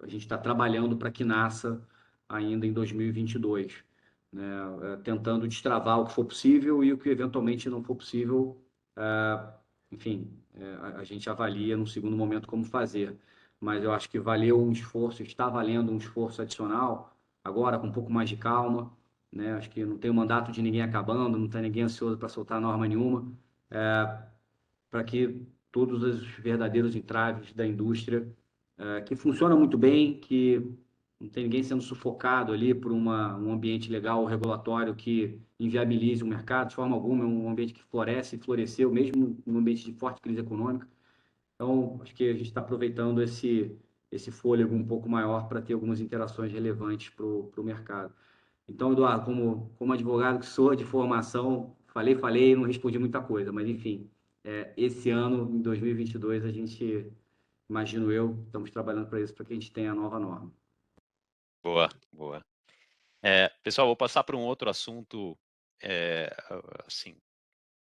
a gente está trabalhando para que nasça ainda em 2022, né? Tentando destravar o que for possível e o que eventualmente não for possível, enfim, a gente avalia no segundo momento como fazer. Mas eu acho que valeu um esforço, está valendo um esforço adicional, agora com um pouco mais de calma, né? Acho que não tem o mandato de ninguém acabando, não está ninguém ansioso para soltar norma nenhuma, para que todos os verdadeiros entraves da indústria, que funciona muito bem, que não tem ninguém sendo sufocado ali por um ambiente legal ou regulatório que inviabilize o mercado, de forma alguma, é um ambiente que floresce e floresceu, mesmo num ambiente de forte crise econômica. Então, acho que a gente está aproveitando esse fôlego um pouco maior para ter algumas interações relevantes para o mercado. Então, Eduardo, como advogado que sou de formação, falei, não respondi muita coisa, mas enfim, esse ano, em 2022, a gente, imagino eu, estamos trabalhando para isso, para que a gente tenha a nova norma. Boa, boa. Pessoal, vou passar para um outro assunto, assim,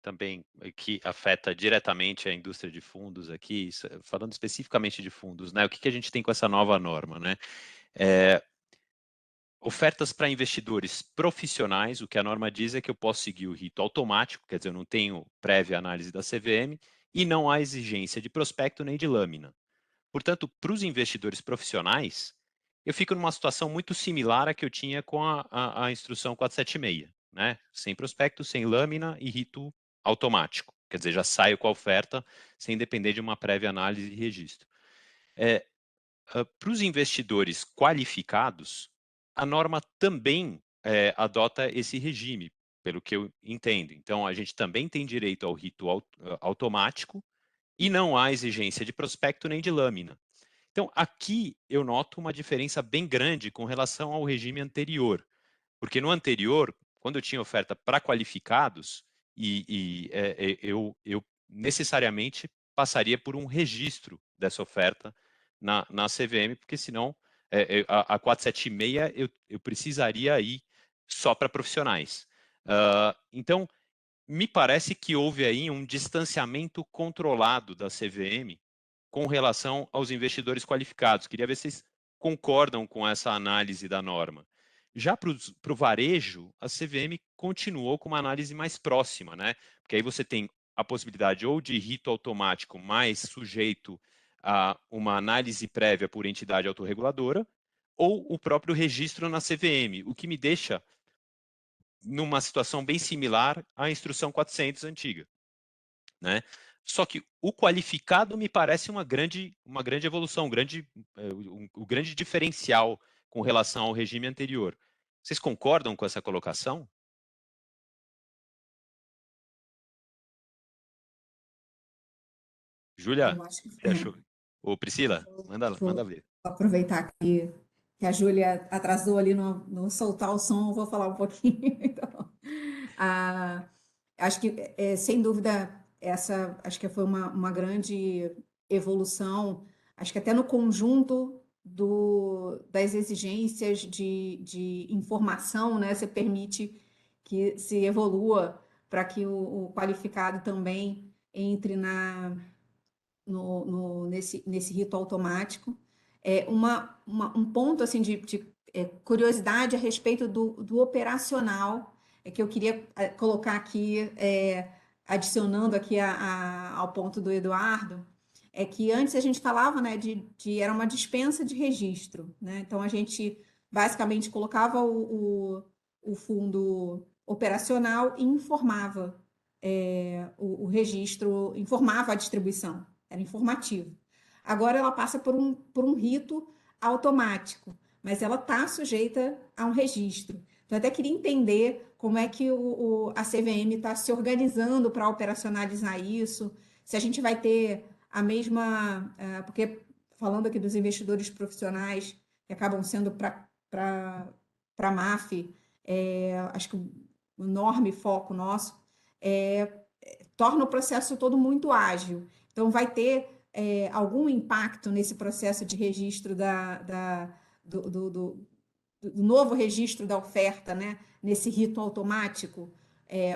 também que afeta diretamente a indústria de fundos aqui, falando especificamente de fundos, né? O que a gente tem com essa nova norma, né? Ofertas para investidores profissionais, o que a norma diz é que eu posso seguir o rito automático, quer dizer, eu não tenho prévia análise da CVM e não há exigência de prospecto nem de lâmina. Portanto, para os investidores profissionais, eu fico numa situação muito similar à que eu tinha com a instrução 476, né? Sem prospecto, sem lâmina e rito automático. Quer dizer, já saio com a oferta sem depender de uma prévia análise e registro. Para os investidores qualificados, a norma também adota esse regime, pelo que eu entendo. Então, a gente também tem direito ao rito automático e não há exigência de prospecto nem de lâmina. Então, aqui eu noto uma diferença bem grande com relação ao regime anterior, porque no anterior, quando eu tinha oferta para qualificados, eu necessariamente passaria por um registro dessa oferta na CVM, porque senão a 476 eu precisaria ir só para profissionais. Então, me parece que houve aí um distanciamento controlado da CVM com relação aos investidores qualificados. Queria ver se vocês concordam com essa análise da norma. Já para o varejo, a CVM continuou com uma análise mais próxima, né? Porque aí você tem a possibilidade ou de rito automático mais sujeito a uma análise prévia por entidade autorreguladora, ou o próprio registro na CVM, o que me deixa numa situação bem similar à instrução 400 antiga, né? Só que o qualificado me parece uma grande evolução, o grande diferencial com relação ao regime anterior. Vocês concordam com essa colocação? Júlia, Eu acho que você achou? Ô, Priscila, manda vou ver. aproveitar que a Júlia atrasou ali no soltar o som, eu vou falar um pouquinho. Então, acho que, sem dúvida, essa acho que foi uma grande evolução, acho que até no conjunto das exigências de informação, né? Você permite que se evolua para que o qualificado também entre nesse rito automático. Um ponto assim, de curiosidade a respeito do operacional, que eu queria colocar aqui, adicionando aqui ao ponto do Eduardo, é que antes a gente falava, né, era uma dispensa de registro, né? Então a gente basicamente colocava o fundo operacional e informava o registro, informava a distribuição, era informativo. Agora ela passa por um rito automático, mas ela está sujeita a um registro. Então, eu até queria entender como é que a CVM está se organizando para operacionalizar isso, se a gente vai ter a mesma... porque, falando aqui dos investidores profissionais, que acabam sendo para a MAF, acho que um enorme foco nosso, torna o processo todo muito ágil. Então, vai ter algum impacto nesse processo de registro do novo registro da oferta, né? Nesse rito automático,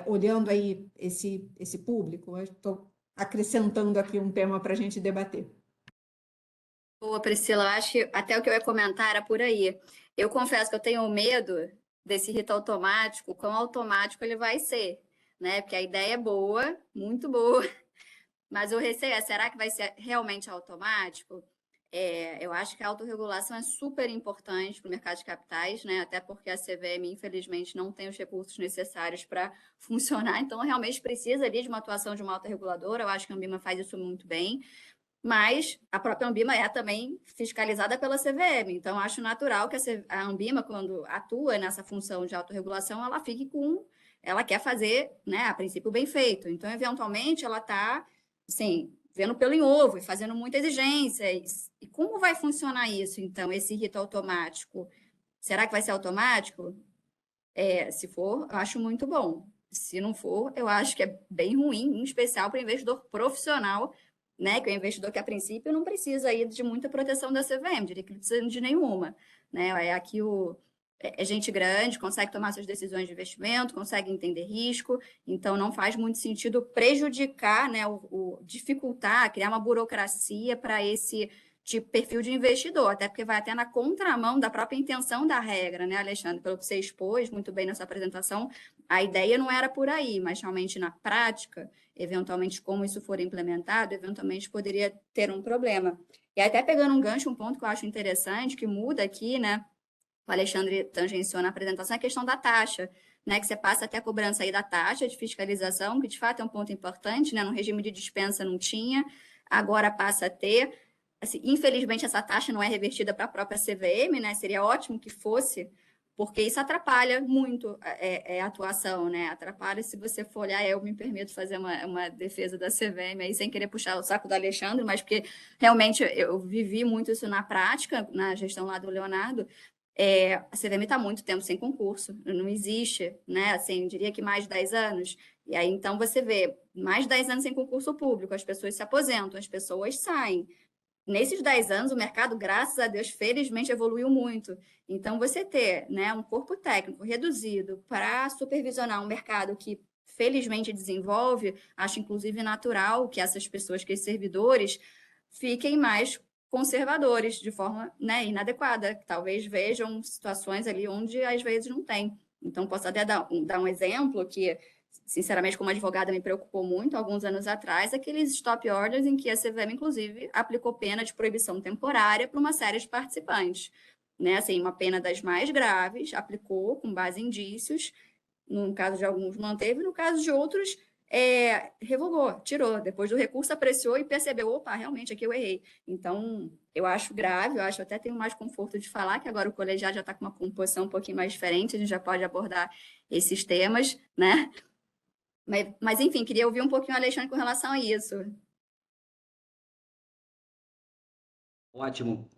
olhando aí esse público? Estou acrescentando aqui um tema para a gente debater. Boa, Priscila, eu acho que até o que eu ia comentar era por aí. Eu confesso que eu tenho medo desse rito automático, quão automático ele vai ser, né? Porque a ideia é boa, muito boa, mas o receio é, será que vai ser realmente automático? Eu acho que a autorregulação é super importante para o mercado de capitais, né? Até porque a CVM, infelizmente, não tem os recursos necessários para funcionar, então realmente precisa ali de uma atuação de uma autorreguladora. Eu acho que a Anbima faz isso muito bem, mas a própria Anbima é também fiscalizada pela CVM, então acho natural que a Anbima, quando atua nessa função de autorregulação, ela fique ela quer fazer, né, a princípio, bem feito. Então, eventualmente, ela está, assim, vendo pelo em ovo e fazendo muita exigência. E como vai funcionar isso, então, esse rito automático? Será que vai ser automático? Se for, eu acho muito bom. Se não for, eu acho que é bem ruim, em especial para o investidor profissional, né? Que é o investidor que, a princípio, não precisa aí de muita proteção da CVM, diria que não precisa de nenhuma, né? Aqui é gente grande, consegue tomar suas decisões de investimento, consegue entender risco, então não faz muito sentido prejudicar, né? Dificultar, criar uma burocracia para esse tipo perfil de investidor, até porque vai até na contramão da própria intenção da regra, né, Alexandre? Pelo que você expôs muito bem nessa apresentação, a ideia não era por aí, mas realmente na prática, eventualmente, como isso for implementado, eventualmente poderia ter um problema. E até pegando um gancho, um ponto que eu acho interessante, que muda aqui, né, o Alexandre tangenciou na apresentação, é a questão da taxa, né, que você passa até a cobrança aí da taxa de fiscalização, que de fato é um ponto importante, né, no regime de dispensa não tinha, agora passa a ter. Assim, infelizmente, essa taxa não é revertida para a própria CVM, né? Seria ótimo que fosse, porque isso atrapalha muito a atuação, né? Atrapalha, se você for olhar, eu me permito fazer uma defesa da CVM aí, sem querer puxar o saco do Alexandre, mas porque realmente eu vivi muito isso na prática, na gestão lá do Leonardo. A CVM está há muito tempo sem concurso, não existe, né? Assim, eu diria que mais de 10 anos. E aí, então, você vê mais de 10 anos sem concurso público, as pessoas se aposentam, as pessoas saem. Nesses 10 anos, o mercado, graças a Deus, felizmente evoluiu muito. Então, você ter, né, um corpo técnico reduzido para supervisionar um mercado que felizmente desenvolve, acho inclusive natural que essas pessoas, que esses servidores, fiquem mais conservadores de forma, né, inadequada. Talvez vejam situações ali onde às vezes não tem. Então, posso até dar um exemplo que, sinceramente, como advogada, me preocupou muito alguns anos atrás, aqueles stop orders em que a CVM, inclusive, aplicou pena de proibição temporária para uma série de participantes. Né? Assim, uma pena das mais graves, aplicou com base em indícios, no caso de alguns manteve, no caso de outros, revogou, tirou. Depois do recurso, apreciou e percebeu, opa, realmente, aqui eu errei. Então, eu acho grave, eu acho até tenho mais conforto de falar que agora o colegiado já está com uma composição um pouquinho mais diferente, a gente já pode abordar esses temas, né? Mas, enfim, queria ouvir um pouquinho o Alexandre com relação a isso. Ótimo.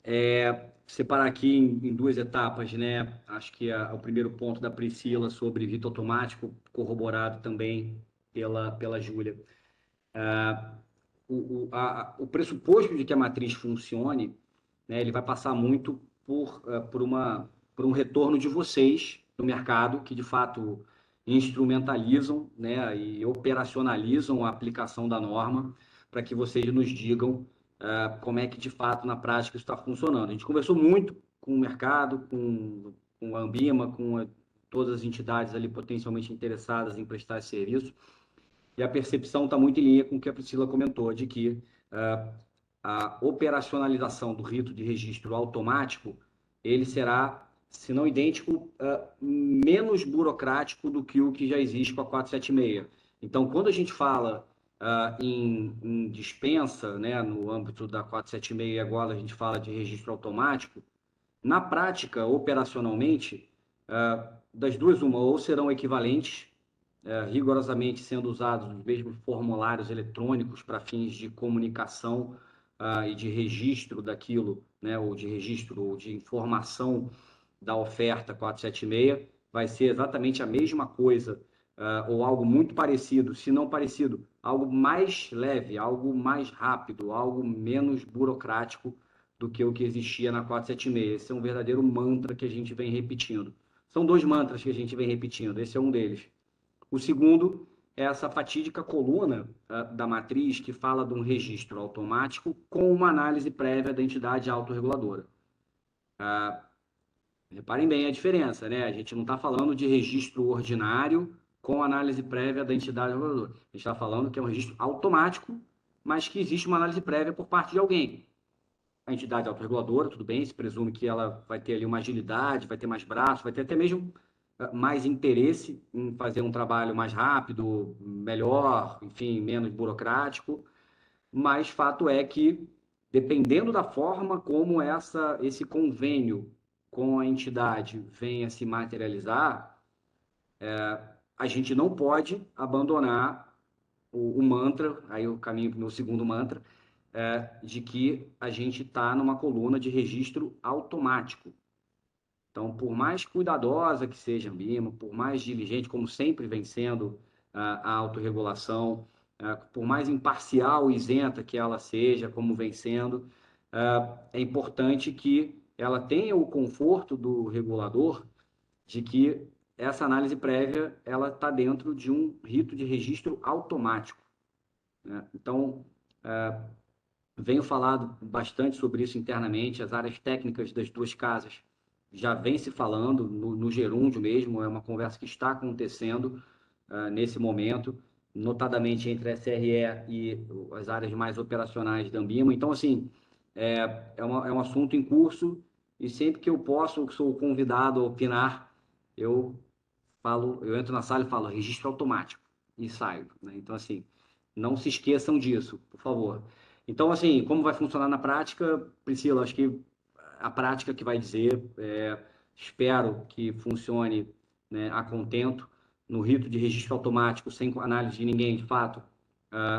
Separar aqui em duas etapas, né? Acho que o primeiro ponto da Priscila sobre rito automático, corroborado também pela Júlia. o pressuposto de que a matriz funcione, né, ele vai passar muito por um retorno de vocês no mercado, que de fato instrumentalizam, né, e operacionalizam a aplicação da norma, para que vocês nos digam como é que de fato na prática isso está funcionando. A gente conversou muito com o mercado, com a Ambima, todas as entidades ali potencialmente interessadas em prestar esse serviço, e a percepção está muito em linha com o que a Priscila comentou, de que a operacionalização do rito de registro automático, ele será, se não idêntico, menos burocrático do que o que já existe com a 476. Então, quando a gente fala em dispensa, né, no âmbito da 476, agora a gente fala de registro automático, na prática, operacionalmente, das duas, uma, ou serão equivalentes, rigorosamente sendo usados os mesmos formulários eletrônicos para fins de comunicação e de registro daquilo, né, ou de registro ou de informação da oferta 476, vai ser exatamente a mesma coisa, ou algo muito parecido, se não parecido, algo mais leve, algo mais rápido, algo menos burocrático do que o que existia na 476. Esse é um verdadeiro mantra que a gente vem repetindo. São dois mantras que a gente vem repetindo, esse é um deles. O segundo é essa fatídica coluna da matriz que fala de um registro automático com uma análise prévia da entidade autorreguladora. Reparem bem a diferença, né? A gente não está falando de registro ordinário com análise prévia da entidade reguladora. A gente está falando que é um registro automático, mas que existe uma análise prévia por parte de alguém. A entidade autorreguladora, tudo bem, se presume que ela vai ter ali uma agilidade, vai ter mais braços, vai ter até mesmo mais interesse em fazer um trabalho mais rápido, melhor, enfim, menos burocrático, mas fato é que, dependendo da forma como esse convênio com a entidade venha se materializar, a gente não pode abandonar o mantra, aí eu caminho para o meu segundo mantra, de que a gente está numa coluna de registro automático. Então, por mais cuidadosa que seja a Ambima, por mais diligente, como sempre vem sendo a autorregulação, por mais imparcial e isenta que ela seja, como vem sendo, é importante que ela tenha o conforto do regulador de que essa análise prévia ela está dentro de um rito de registro automático, né? Então, venho falado bastante sobre isso internamente, as áreas técnicas das duas casas já vem se falando, no gerúndio mesmo, é uma conversa que está acontecendo nesse momento, notadamente entre a SRE e as áreas mais operacionais da Ambima. Então, assim, é um assunto em curso e sempre que eu posso, sou convidado a opinar, eu entro na sala e falo registro automático e saio, né? Então, assim, não se esqueçam disso, por favor. Então, assim, como vai funcionar na prática, Priscila, acho que a prática que vai dizer, espero que funcione, né, a contento, no rito de registro automático, sem análise de ninguém, de fato,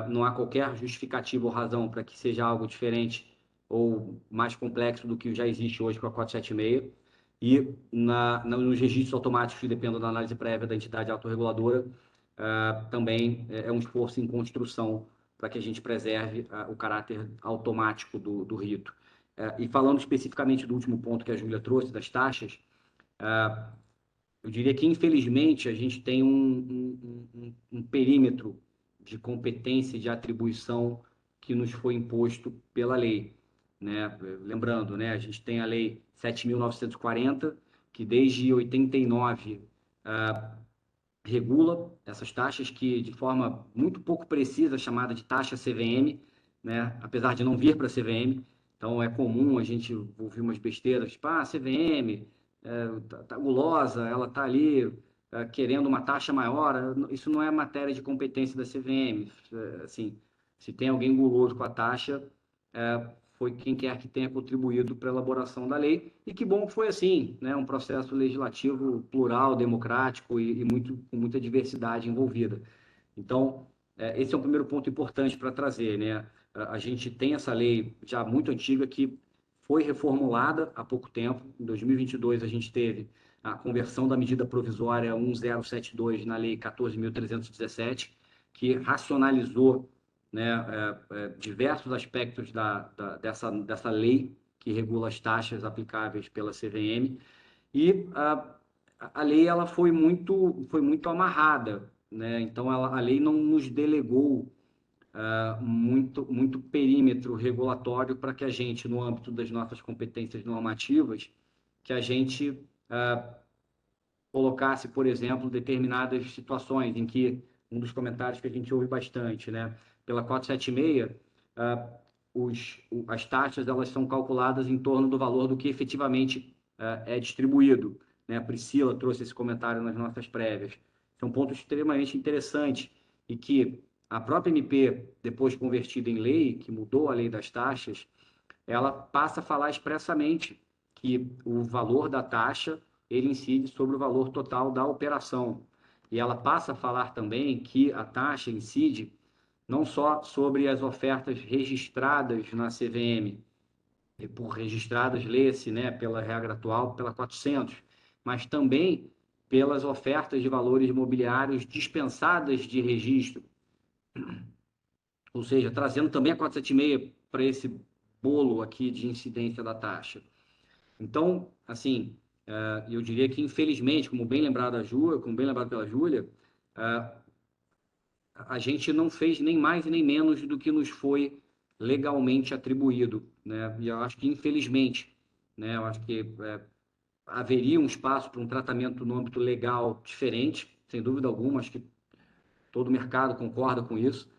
não há qualquer justificativa ou razão para que seja algo diferente ou mais complexo do que já existe hoje com a 476. E nos registros automáticos que dependem da análise prévia da entidade autorreguladora, também é um esforço em construção para que a gente preserve o caráter automático do rito. E falando especificamente do último ponto que a Júlia trouxe, das taxas, eu diria que, infelizmente, a gente tem um perímetro de competência e de atribuição que nos foi imposto pela lei, né? Lembrando, né, a gente tem a Lei 7.940, que desde 89 regula essas taxas, que de forma muito pouco precisa, chamada de taxa CVM, né? Apesar de não vir para a CVM. Então, é comum a gente ouvir umas besteiras, tipo, CVM, tá gulosa, ela está ali querendo uma taxa maior. Isso não é matéria de competência da CVM. Assim, se tem alguém guloso com a taxa, foi quem quer que tenha contribuído para a elaboração da lei, e que bom que foi assim, né? Um processo legislativo plural, democrático e com muita diversidade envolvida. Então, esse é um primeiro ponto importante para trazer, né? A gente tem essa lei já muito antiga que foi reformulada há pouco tempo. Em 2022, a gente teve a conversão da medida provisória 1072 na lei 14.317, que racionalizou né, diversos aspectos dessa lei que regula as taxas aplicáveis pela CVM, e a lei ela foi muito amarrada, né? Então a lei não nos delegou muito perímetro regulatório para que a gente, no âmbito das nossas competências normativas, que a gente colocasse, por exemplo, determinadas situações em que, um dos comentários que a gente ouve bastante, né? Pela 476, as taxas elas são calculadas em torno do valor do que efetivamente é distribuído, né? A Priscila trouxe esse comentário nas nossas prévias. É um ponto extremamente interessante e que a própria MP, depois convertida em lei, que mudou a lei das taxas, ela passa a falar expressamente que o valor da taxa ele incide sobre o valor total da operação. E ela passa a falar também que a taxa incide não só sobre as ofertas registradas na CVM, e por registradas, lê-se, né, pela regra atual, pela 400, mas também pelas ofertas de valores imobiliários dispensadas de registro, ou seja, trazendo também a 476 para esse bolo aqui de incidência da taxa. Então, assim, eu diria que, infelizmente, como bem lembrado pela Júlia, a gente não fez nem mais nem menos do que nos foi legalmente atribuído, né? E eu acho que, infelizmente, né, eu acho que haveria um espaço para um tratamento no âmbito legal diferente, sem dúvida alguma, acho que todo o mercado concorda com isso,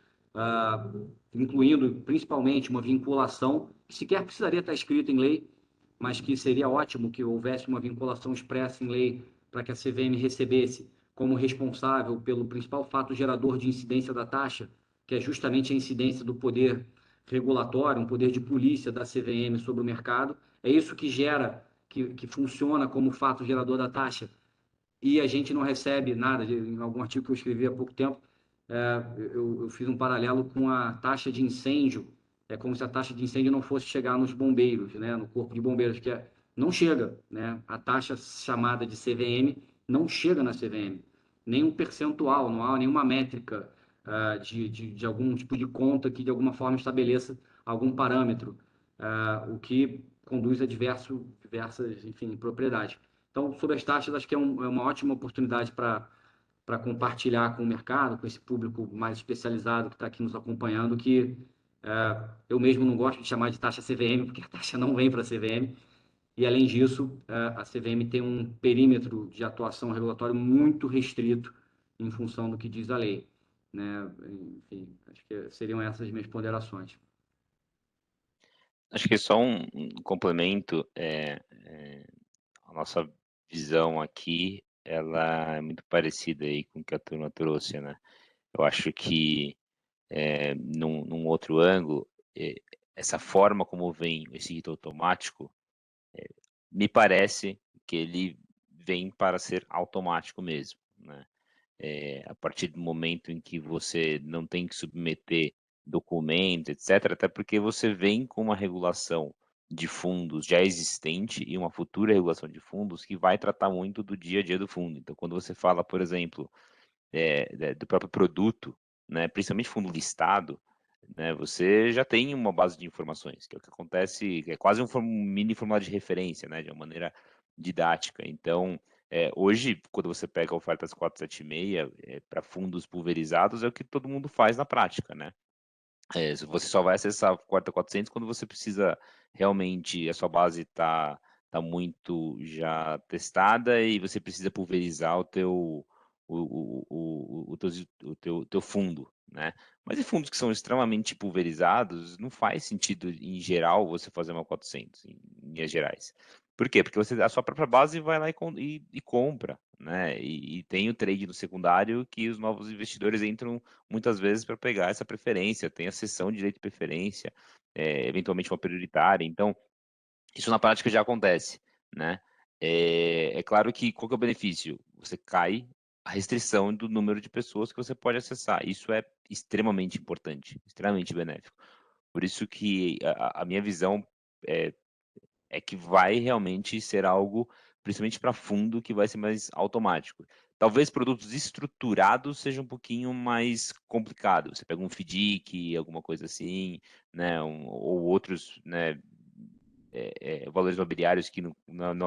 incluindo principalmente uma vinculação, que sequer precisaria estar escrito em lei, mas que seria ótimo que houvesse uma vinculação expressa em lei para que a CVM recebesse como responsável pelo principal fato gerador de incidência da taxa, que é justamente a incidência do poder regulatório, um poder de polícia da CVM sobre o mercado. É isso que gera, que funciona como fato gerador da taxa, e a gente não recebe nada. Em algum artigo que eu escrevi há pouco tempo, eu fiz um paralelo com a taxa de incêndio. É como se a taxa de incêndio não fosse chegar nos bombeiros, né, no corpo de bombeiros, que não chega, né? A taxa chamada de CVM não chega na CVM, nenhum percentual, não há nenhuma métrica de algum tipo de conta que de alguma forma estabeleça algum parâmetro, o que conduz a diversas, enfim, propriedades. Então, sobre as taxas, acho que é uma ótima oportunidade para compartilhar com o mercado, com esse público mais especializado que está aqui nos acompanhando, que eu mesmo não gosto de chamar de taxa CVM, porque a taxa não vem para a CVM, e além disso, a CVM tem um perímetro de atuação regulatório muito restrito em função do que diz a lei, né? Enfim, acho que seriam essas minhas ponderações. Acho que só um complemento, a nossa visão aqui, ela é muito parecida aí com o que a turma trouxe, né? Eu acho que, num outro ângulo, essa forma como vem esse rito automático, me parece que ele vem para ser automático mesmo, né? A partir do momento em que você não tem que submeter documento, etc., até porque você vem com uma regulação de fundos já existente e uma futura regulação de fundos que vai tratar muito do dia a dia do fundo. Então, quando você fala, por exemplo, do próprio produto, né, principalmente fundo listado, né, você já tem uma base de informações, que é o que acontece, é quase um mini formulário de referência, né, de uma maneira didática. Então, hoje, quando você pega a oferta das 476 para fundos pulverizados, é o que todo mundo faz na prática, né? Você só vai acessar a Porta 400 quando você precisa realmente, a sua base tá muito já testada e você precisa pulverizar o teu fundo, né? Mas em fundos que são extremamente pulverizados, não faz sentido, em geral, você fazer uma 400, em linhas gerais. Por quê? Porque a sua própria base vai lá e compra, né? E tem o trade no secundário que os novos investidores entram muitas vezes para pegar essa preferência, tem a cessão de direito de preferência, eventualmente uma prioritária. Então, isso na prática já acontece, né? É claro que qual que é o benefício? Você cai a restrição do número de pessoas que você pode acessar. Isso é extremamente importante, extremamente benéfico. Por isso que a minha visão é que vai realmente ser algo, principalmente para fundo, que vai ser mais automático. Talvez produtos estruturados seja um pouquinho mais complicado. Você pega um FDIC, alguma coisa assim, né, ou outros, né, valores imobiliários que no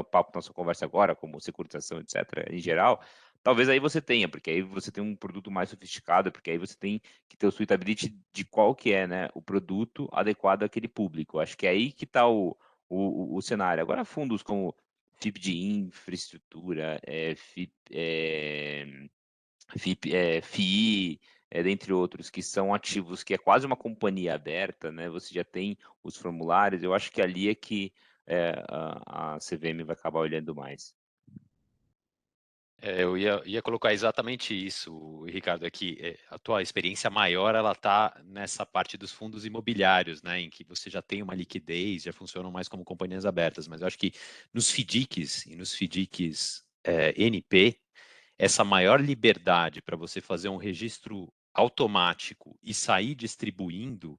papo da nossa conversa agora, como securitização, etc., em geral, talvez aí você tenha, porque aí você tem um produto mais sofisticado, porque aí você tem que ter o suitability de qual que é, né, o produto adequado àquele público. Acho que é aí que está o cenário. Agora, fundos como FIP de infraestrutura, FII, dentre outros, que são ativos que é quase uma companhia aberta, né? Você já tem os formulários, eu acho que ali é que a CVM vai acabar olhando mais. Eu ia colocar exatamente isso, Ricardo, é que a tua experiência maior, ela está nessa parte dos fundos imobiliários, né, em que você já tem uma liquidez, já funcionam mais como companhias abertas, mas eu acho que nos FDICs e nos FDICs NP, essa maior liberdade para você fazer um registro automático e sair distribuindo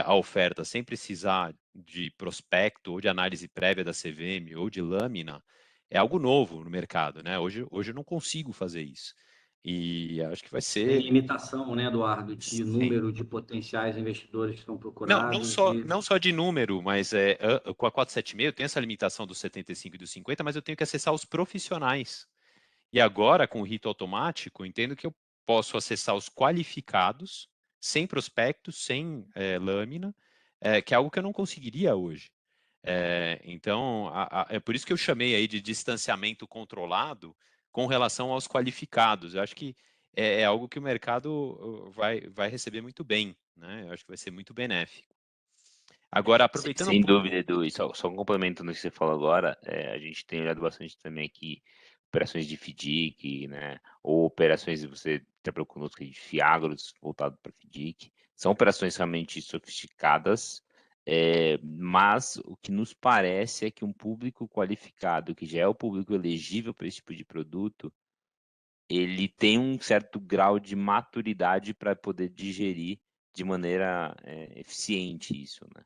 a oferta sem precisar de prospecto ou de análise prévia da CVM ou de lâmina, é algo novo no mercado, né? Hoje eu não consigo fazer isso. E acho que vai Sem ser. limitação, né, Eduardo, de Sim. número de potenciais investidores que são Não, não procurados só, e não só de número, mas com a 476 eu tenho essa limitação dos 75 e dos 50, mas eu tenho que acessar os profissionais. E agora, com o rito automático, entendo que eu posso acessar os qualificados, sem prospecto, sem lâmina, que é algo que eu não conseguiria hoje. Então, é por isso que eu chamei aí de distanciamento controlado com relação aos qualificados. Eu acho que é algo que o mercado vai receber muito bem, né? Eu acho que vai ser muito benéfico. Agora, aproveitando um Sem pouco. dúvida, Edu, e só um complemento no que você falou agora, a gente tem olhado bastante também aqui operações de FDIC, né, ou operações que você trabalhou conosco de FIAGROS voltado para FDIC, são operações realmente sofisticadas, mas o que nos parece é que um público qualificado, que já é o público elegível para esse tipo de produto, ele tem um certo grau de maturidade para poder digerir de maneira eficiente isso, né?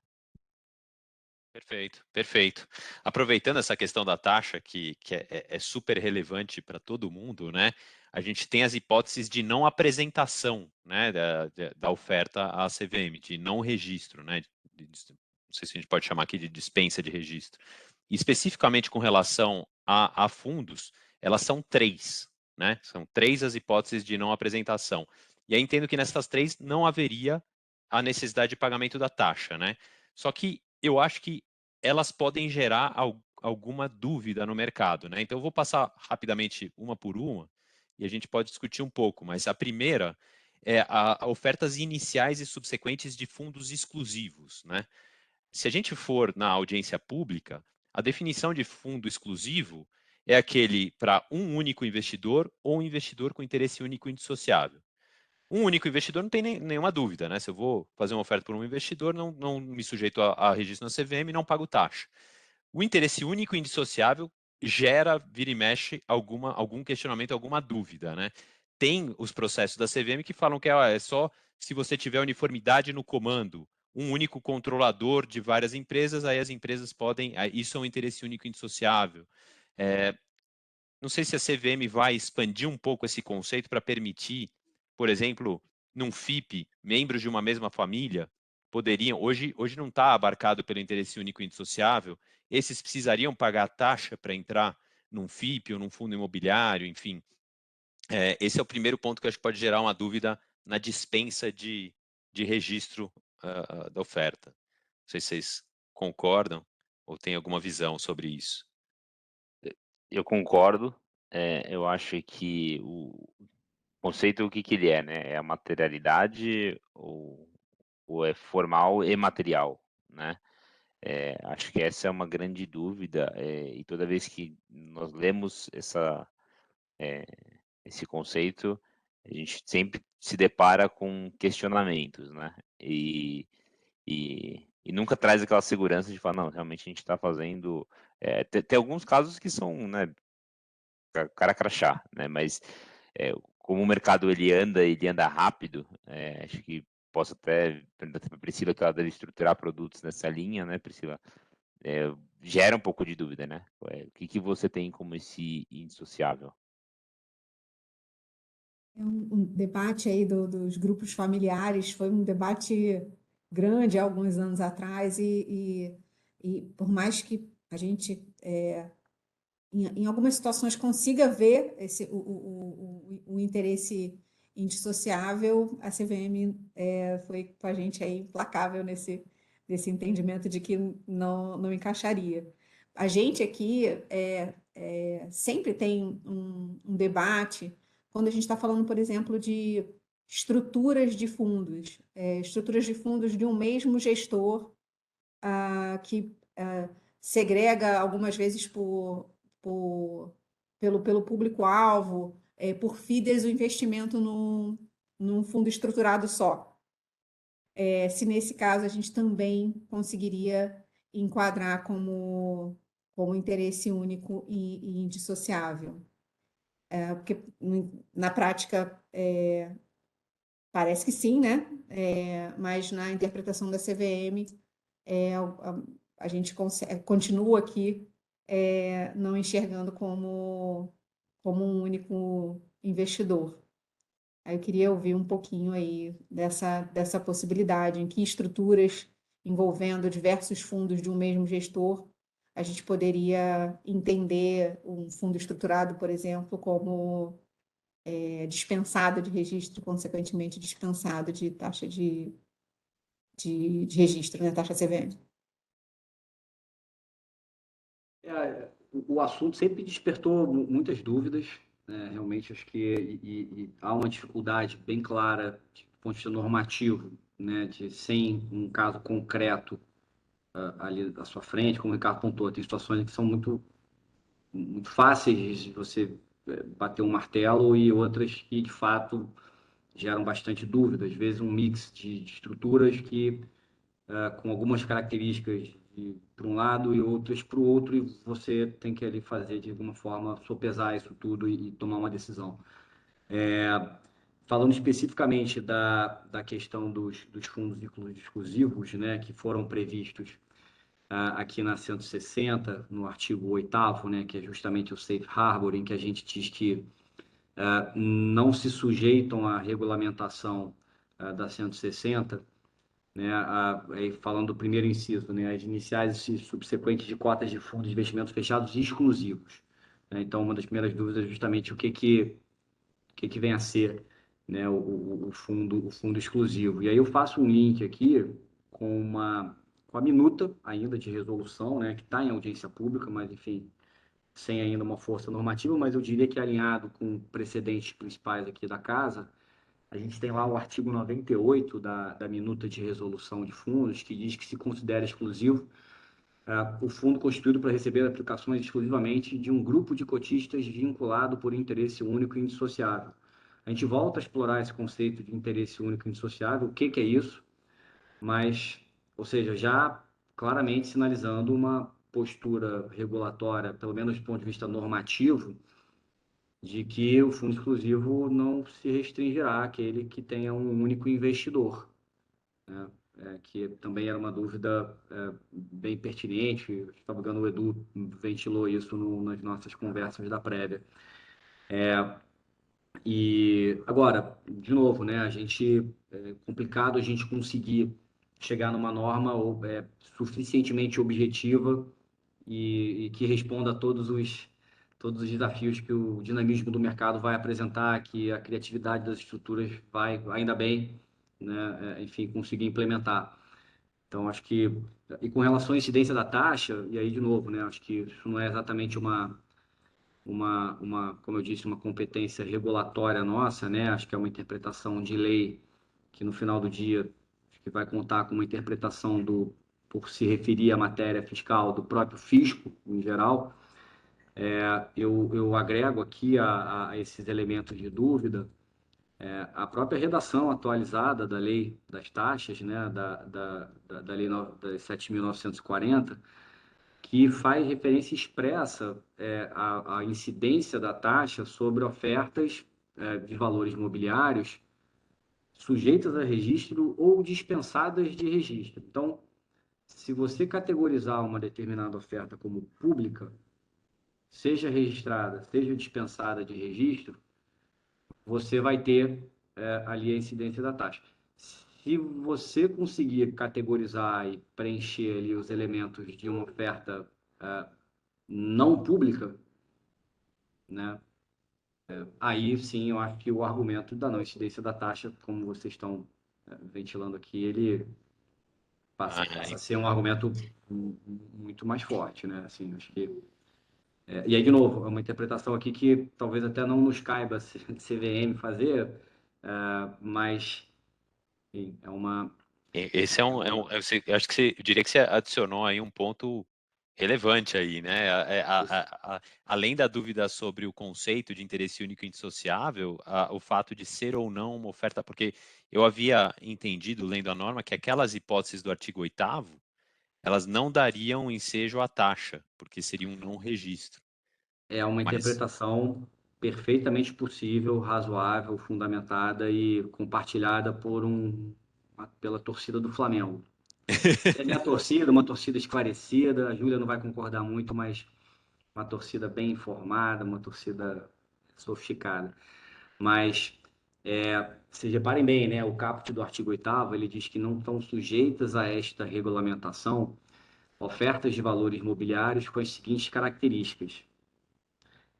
Perfeito, perfeito. Aproveitando essa questão da taxa, que é super relevante para todo mundo, né? A gente tem as hipóteses de não apresentação, né, da oferta à CVM, de não registro, né? Não sei se a gente pode chamar aqui de dispensa de registro. E especificamente com relação a fundos, elas são três, né? São três as hipóteses de não apresentação. E aí entendo que nessas três não haveria a necessidade de pagamento da taxa, né? Só que eu acho que elas podem gerar alguma dúvida no mercado, né? Então eu vou passar rapidamente uma por uma e a gente pode discutir um pouco, mas a primeira é a ofertas iniciais e subsequentes de fundos exclusivos, né? Se a gente for na audiência pública, a definição de fundo exclusivo é aquele para um único investidor ou um investidor com interesse único e indissociável. Um único investidor não tem nenhuma dúvida, né? Se eu vou fazer uma oferta por um investidor, não me sujeito a registro na CVM e não pago taxa. O interesse único e indissociável gera, vira e mexe, algum questionamento, alguma dúvida, né? Tem os processos da CVM que falam que é só se você tiver uniformidade no comando, um único controlador de várias empresas, aí as empresas podem. Isso é um interesse único e indissociável. Não sei se a CVM vai expandir um pouco esse conceito para permitir, por exemplo, num FIP, membros de uma mesma família poderiam, hoje não está abarcado pelo interesse único e indissociável, esses precisariam pagar taxa para entrar num FIP ou num fundo imobiliário, enfim. Esse é o primeiro ponto que eu acho que pode gerar uma dúvida na dispensa de registro da oferta. Não sei se vocês concordam ou têm alguma visão sobre isso. Eu concordo, eu acho que o conceito, o que que ele é, né? É a materialidade ou é formal e material, né? Acho que essa é uma grande dúvida, e toda vez que nós lemos esse conceito, a gente sempre se depara com questionamentos, né? E nunca traz aquela segurança de falar, não, realmente a gente está fazendo. Tem alguns casos que são, né, cara crachá, né? Mas como o mercado ele anda rápido, acho que posso até perguntar para a Priscila que ela deve estruturar produtos nessa linha, né, Priscila? Gera um pouco de dúvida, né? O que você tem como esse indissociável? um debate aí dos grupos familiares, foi um debate grande há alguns anos atrás, e por mais que a gente, em algumas situações, consiga ver o interesse indissociável, a CVM foi com a gente aí implacável nesse entendimento de que não encaixaria. A gente aqui sempre tem um debate quando a gente está falando, por exemplo, de estruturas de fundos de um mesmo gestor, que segrega algumas vezes pelo público-alvo, por feeders, o investimento num fundo estruturado só. Se nesse caso a gente também conseguiria enquadrar como interesse único e indissociável. Porque na prática parece que sim, né? Mas na interpretação da CVM a gente continua aqui não enxergando como um único investidor. Aí eu queria ouvir um pouquinho aí dessa possibilidade, em que estruturas envolvendo diversos fundos de um mesmo gestor a gente poderia entender um fundo estruturado, por exemplo, como dispensado de registro, consequentemente dispensado de taxa de registro, né? Taxa CVM. O assunto sempre despertou muitas dúvidas, né? Realmente acho que há uma dificuldade bem clara de ponto de vista normativo, né? Sem um caso concreto ali à sua frente, como o Ricardo pontuou, tem situações que são muito fáceis de você bater um martelo e outras que, de fato, geram bastante dúvida. Às vezes um mix de estruturas que com algumas características para um lado e outras para o outro, e você tem que ali fazer de alguma forma sopesar isso tudo e tomar uma decisão. Falando especificamente da questão dos fundos exclusivos, né, que foram previstos aqui na 160, no artigo 8º, né, que é justamente o Safe Harbor, em que a gente diz que não se sujeitam à regulamentação da 160, né, falando do primeiro inciso, né, as iniciais e subsequentes de cotas de fundos de investimentos fechados e exclusivos. Né? Então, uma das primeiras dúvidas é justamente o que vem a ser, né, o fundo exclusivo. E aí eu faço um link aqui com a minuta ainda de resolução, né, que está em audiência pública, mas, enfim, sem ainda uma força normativa, mas eu diria que alinhado com precedentes principais aqui da casa. A gente tem lá o artigo 98 da minuta de resolução de fundos, que diz que se considera exclusivo o fundo constituído para receber aplicações exclusivamente de um grupo de cotistas vinculado por interesse único e indissociável. A gente volta a explorar esse conceito de interesse único e indissociável, o que é isso, mas, ou seja, já claramente sinalizando uma postura regulatória, pelo menos do ponto de vista normativo, de que o fundo exclusivo não se restringirá àquele que tenha um único investidor, né? Que também era uma dúvida bem pertinente, estava vendo o Edu ventilou isso nas nossas conversas da prévia. E agora, de novo, né, é complicado a gente conseguir chegar numa norma suficientemente objetiva e que responda a todos os desafios que o dinamismo do mercado vai apresentar, que a criatividade das estruturas vai, ainda bem, né, enfim, conseguir implementar. Então, acho que, e com relação à incidência da taxa, e aí, de novo, né, acho que isso não é exatamente como eu disse, uma competência regulatória nossa, né, acho que é uma interpretação de lei que, no final do dia, acho que vai contar com uma interpretação por se referir à matéria fiscal do próprio fisco, em geral. Eu agrego aqui a esses elementos de dúvida a própria redação atualizada da lei das taxas, né, da lei 7.940, que faz referência expressa à incidência da taxa sobre ofertas de valores imobiliários sujeitas a registro ou dispensadas de registro. Então, se você categorizar uma determinada oferta como pública, seja registrada, seja dispensada de registro, você vai ter ali a incidência da taxa. Se você conseguir categorizar e preencher ali os elementos de uma oferta não pública, né, aí sim eu acho que o argumento da não incidência da taxa, como vocês estão ventilando aqui, ele passa a ser um argumento muito mais forte, né? Assim, acho que e aí, de novo, é uma interpretação aqui que talvez até não nos caiba CVM fazer, mas enfim, é uma. Esse eu acho que eu diria que você adicionou aí um ponto relevante aí, né? Além da dúvida sobre o conceito de interesse único e indissociável, o fato de ser ou não uma oferta, porque eu havia entendido, lendo a norma, que aquelas hipóteses do artigo 8º, elas não dariam ensejo à taxa, porque seria um não registro. É uma Mas interpretação perfeitamente possível, razoável, fundamentada e compartilhada pela torcida do Flamengo. É minha torcida, uma torcida esclarecida. A Júlia não vai concordar muito, mas uma torcida bem informada, uma torcida sofisticada. Mas vocês reparem bem, né? O caput do artigo 8º, ele diz que não estão sujeitas a esta regulamentação ofertas de valores imobiliários com as seguintes características.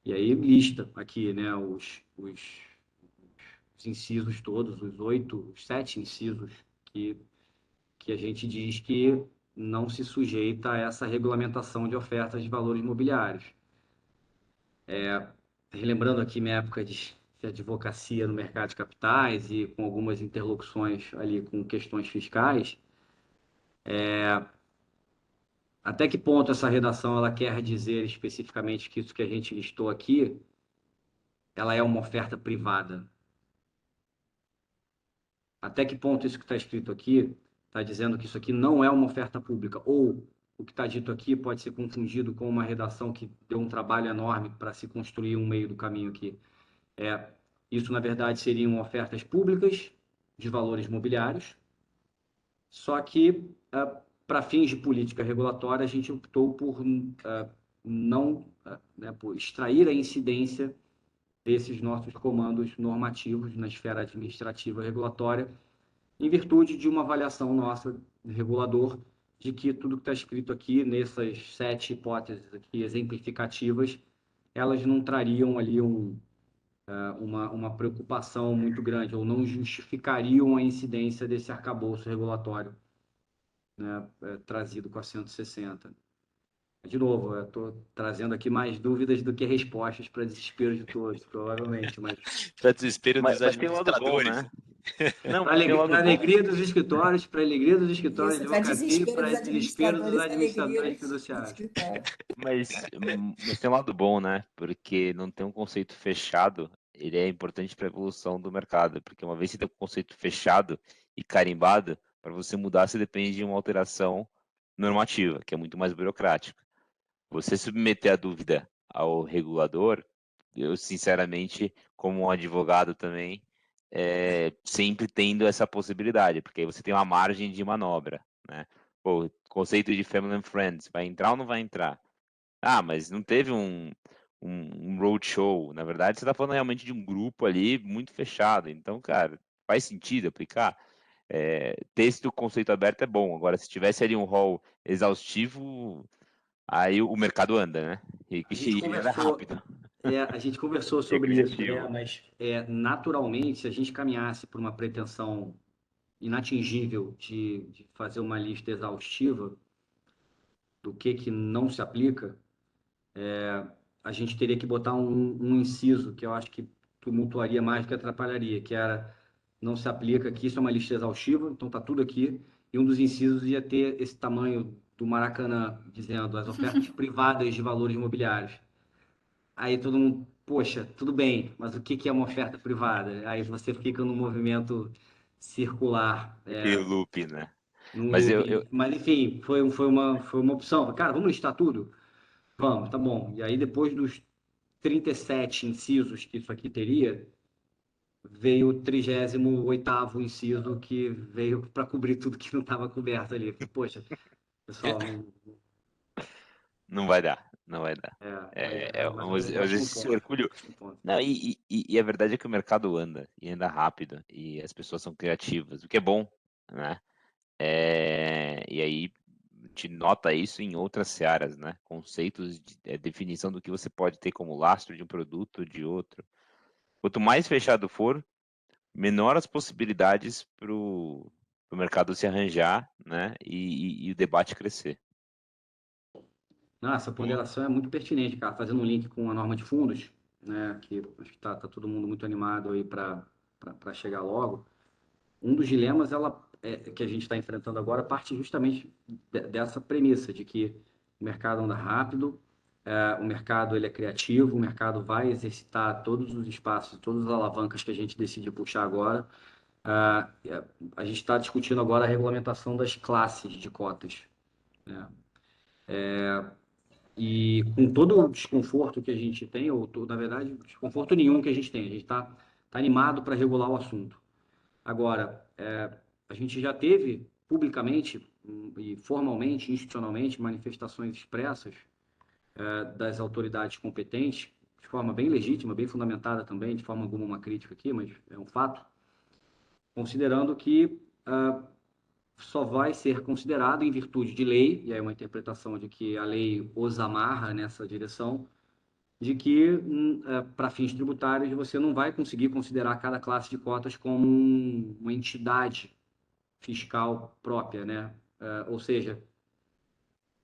E aí lista aqui, né, os incisos todos, os 7 incisos que a gente diz que não se sujeita a essa regulamentação de ofertas de valores imobiliários. Relembrando aqui minha época de advocacia no mercado de capitais e com algumas interlocuções ali com questões fiscais, até que ponto essa redação ela quer dizer especificamente que isso que a gente listou aqui, ela é uma oferta privada? Até que ponto isso que está escrito aqui está dizendo que isso aqui não é uma oferta pública? Ou o que está dito aqui pode ser confundido com uma redação que deu um trabalho enorme para se construir um meio do caminho aqui? Isso, na verdade, seriam ofertas públicas de valores mobiliários, só que, para fins de política regulatória, a gente optou por não por extrair a incidência desses nossos comandos normativos na esfera administrativa regulatória, em virtude de uma avaliação nossa, de regulador, de que tudo que está escrito aqui, nessas 7 hipóteses aqui exemplificativas, elas não trariam ali uma preocupação muito grande, ou não justificariam a incidência desse arcabouço regulatório, né, trazido com a 160. De novo, eu estou trazendo aqui mais dúvidas do que respostas para desespero de todos, provavelmente, mas para desespero dos Mas tem um lado bom, administradores. né? Não, para tem um lado bom. alegria dos escritórios, para alegria dos escritórios de Isso, para advocacia e desespero para dos desespero dos administradores, alegria administradores dos fiduciários. escritórios. Mas tem um lado bom, né? Porque não tem um conceito fechado, ele é importante para a evolução do mercado, porque uma vez que tem um conceito fechado e carimbado, para você mudar, você depende de uma alteração normativa, que é muito mais burocrática. Você submeter a dúvida ao regulador, eu sinceramente, como um advogado também, sempre tendo essa possibilidade, porque aí você tem uma margem de manobra, né? Pô, conceito de family and friends, vai entrar ou não vai entrar? Ah, mas não teve um roadshow. Na verdade, você está falando realmente de um grupo ali muito fechado. Então, cara, faz sentido aplicar. Texto, conceito aberto é bom. Agora, se tivesse ali um rol exaustivo, aí o mercado anda, né? E anda rápido. A gente conversou sobre isso, né? Mas naturalmente, se a gente caminhasse por uma pretensão inatingível de fazer uma lista exaustiva do que não se aplica, a gente teria que botar um inciso que eu acho que tumultuaria mais do que atrapalharia, que era não se aplica aqui, isso é uma lista exaustiva, então está tudo aqui, e um dos incisos ia ter esse tamanho do Maracanã, dizendo as ofertas privadas de valores imobiliários. Aí todo mundo, poxa, tudo bem, mas o que é uma oferta privada? Aí você fica num movimento circular, E loop, né? num Mas looping. Mas enfim, foi uma opção. Cara, vamos listar tudo? Vamos, tá bom. E aí depois dos 37 incisos que isso aqui teria, veio o 38º inciso que veio para cobrir tudo que não estava coberto ali. Poxa, pessoal, não vai dar. Não vai dar. Mas Um exercício concordo. hercúleo. Não, e a verdade é que o mercado anda, e anda rápido, e as pessoas são criativas, o que é bom, né? E aí a gente nota isso em outras searas, né? Conceitos de definição do que você pode ter como lastro de um produto, de outro. Quanto mais fechado for, menor as possibilidades para o mercado se arranjar, né? E o debate crescer. Não, essa ponderação é muito pertinente, cara. Fazendo um link com a norma de fundos, né? Que acho que tá todo mundo muito animado aí para chegar logo. Um dos dilemas que a gente está enfrentando agora parte justamente dessa premissa de que o mercado anda rápido, o mercado ele é criativo, o mercado vai exercitar todos os espaços, todas as alavancas que a gente decide puxar agora. A gente está discutindo agora a regulamentação das classes de cotas, né? E com todo o desconforto que a gente tem, na verdade, desconforto nenhum que a gente tem, a gente está animado para regular o assunto. Agora, a gente já teve publicamente e formalmente, institucionalmente, manifestações expressas das autoridades competentes, de forma bem legítima, bem fundamentada também, de forma alguma uma crítica aqui, mas é um fato, considerando que só vai ser considerado em virtude de lei, e aí uma interpretação de que a lei os amarra nessa direção, de que, para fins tributários, você não vai conseguir considerar cada classe de cotas como uma entidade fiscal própria, né? Ou seja,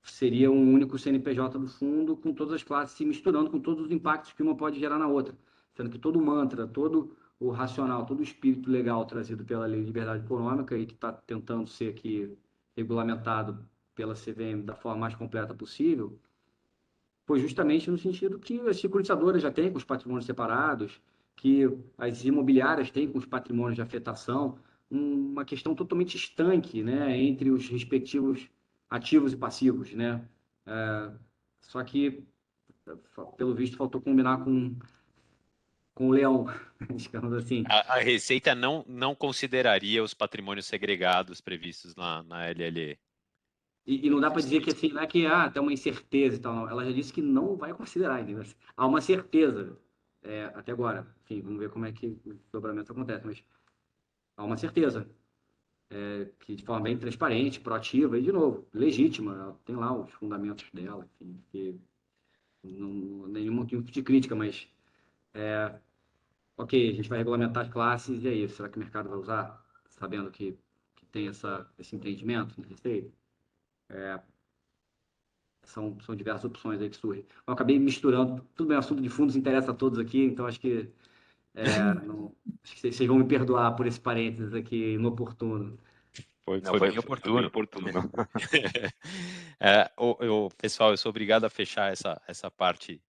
seria um único CNPJ do fundo com todas as classes se misturando com todos os impactos que uma pode gerar na outra, sendo que todo o mantra, todo o racional, todo o espírito legal trazido pela Lei de Liberdade Econômica e que está tentando ser aqui regulamentado pela CVM da forma mais completa possível, foi justamente no sentido que as securitizadoras já têm com os patrimônios separados, que as imobiliárias têm com os patrimônios de afetação, uma questão totalmente estanque, né, entre os respectivos ativos e passivos, né? Só que, pelo visto, faltou combinar com o leão, digamos assim. A Receita não consideraria os patrimônios segregados previstos na LLE. E não dá para dizer que assim, não é que tem uma incerteza e tal, não. Ela já disse que não vai considerar, entendeu? Há uma certeza, até agora. Enfim, vamos ver como é que o dobramento acontece, mas há uma certeza, que de forma bem transparente, proativa e, de novo, legítima. Ela tem lá os fundamentos dela, enfim, que não nenhum motivo de crítica, mas ok, a gente vai regulamentar as classes, e aí, será que o mercado vai usar? Sabendo que tem esse entendimento na Receita? São diversas opções aí que surgem. Eu acabei misturando, tudo bem, o assunto de fundos interessa a todos aqui, então acho que vocês vão me perdoar por esse parênteses aqui inoportuno. Foi bem oportuno. Pessoal, eu sou obrigado a fechar essa parte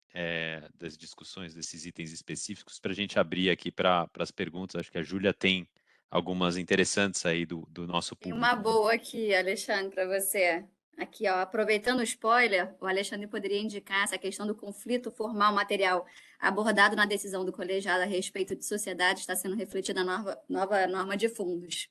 das discussões desses itens específicos para a gente abrir aqui para as perguntas. Acho que a Júlia tem algumas interessantes aí do nosso Tem público. uma boa aqui, Alexandre, para você. Aqui, ó, aproveitando o spoiler, o Alexandre poderia indicar essa questão do conflito formal material abordado na decisão do colegiado a respeito de sociedade está sendo refletida na nova norma de fundos.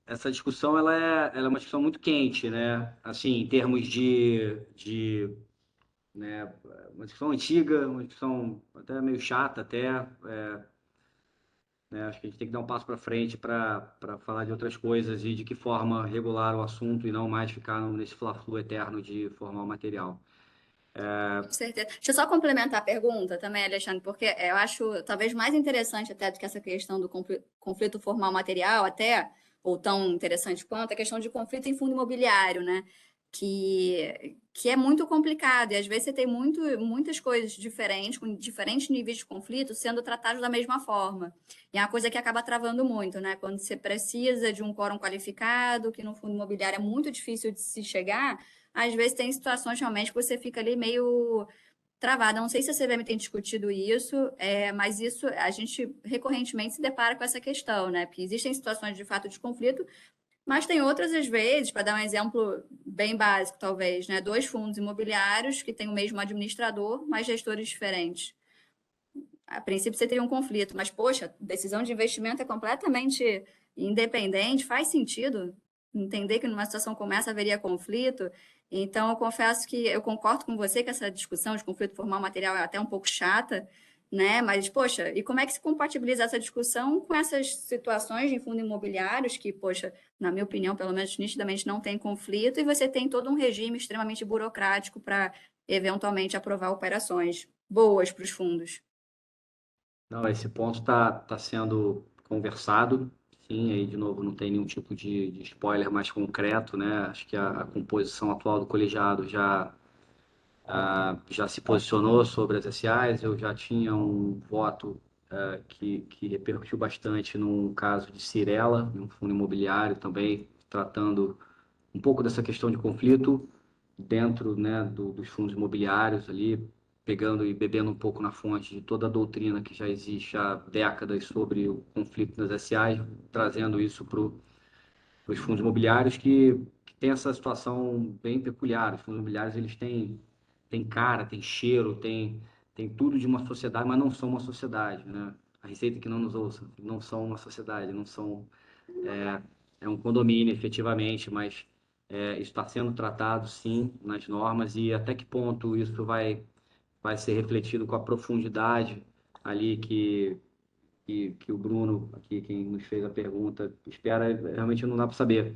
Essa discussão ela é uma discussão muito quente, né? Assim, em termos né, uma discussão antiga, uma discussão até meio chata, né? Acho que a gente tem que dar um passo para frente para falar de outras coisas e de que forma regular o assunto e não mais ficar nesse fla-flu eterno de formal material. Com certeza. Deixa eu só complementar a pergunta também, Alexandre, porque eu acho talvez mais interessante até do que essa questão do conflito formal material, até, ou tão interessante quanto, a questão de conflito em fundo imobiliário, né? Que é muito complicado, e às vezes você tem muitas coisas diferentes, com diferentes níveis de conflito, sendo tratados da mesma forma. E é uma coisa que acaba travando muito, né? Quando você precisa de um quórum qualificado, que no fundo imobiliário é muito difícil de se chegar, às vezes tem situações realmente que você fica ali meio travada. Não sei se a CVM tem discutido isso, mas isso a gente recorrentemente se depara com essa questão, né? Porque existem situações de fato de conflito, mas tem outras, às vezes, para dar um exemplo bem básico, talvez, né? 2 fundos imobiliários que têm o mesmo administrador, mas gestores diferentes. A princípio, você teria um conflito, mas, poxa, decisão de investimento é completamente independente, faz sentido? entender que numa situação como essa haveria conflito. Então, eu confesso que eu concordo com você que essa discussão de conflito formal material é até um pouco chata, né? Mas, poxa, e como é que se compatibiliza essa discussão com essas situações de fundos imobiliários que, poxa, na minha opinião, pelo menos nitidamente não tem conflito, e você tem todo um regime extremamente burocrático para, eventualmente, aprovar operações boas para os fundos? Não, esse ponto tá sendo conversado, sim, aí de novo não tem nenhum tipo de spoiler mais concreto, né? Acho que a composição atual do colegiado já se posicionou sobre as SAs, eu já tinha um voto que repercutiu bastante num caso de Cirela, um fundo imobiliário também, tratando um pouco dessa questão de conflito dentro, né, dos fundos imobiliários ali, pegando e bebendo um pouco na fonte de toda a doutrina que já existe há décadas sobre o conflito nas SAs, trazendo isso para os fundos imobiliários que tem essa situação bem peculiar. Os fundos imobiliários eles têm cara, têm cheiro, têm tudo de uma sociedade, mas não são uma sociedade, né? A Receita que não nos ouça, não são uma sociedade, não são é um condomínio efetivamente, mas isso está sendo tratado sim nas normas e até que ponto isso vai ser refletido com a profundidade ali que o Bruno, aqui quem nos fez a pergunta, espera, realmente não dá para saber.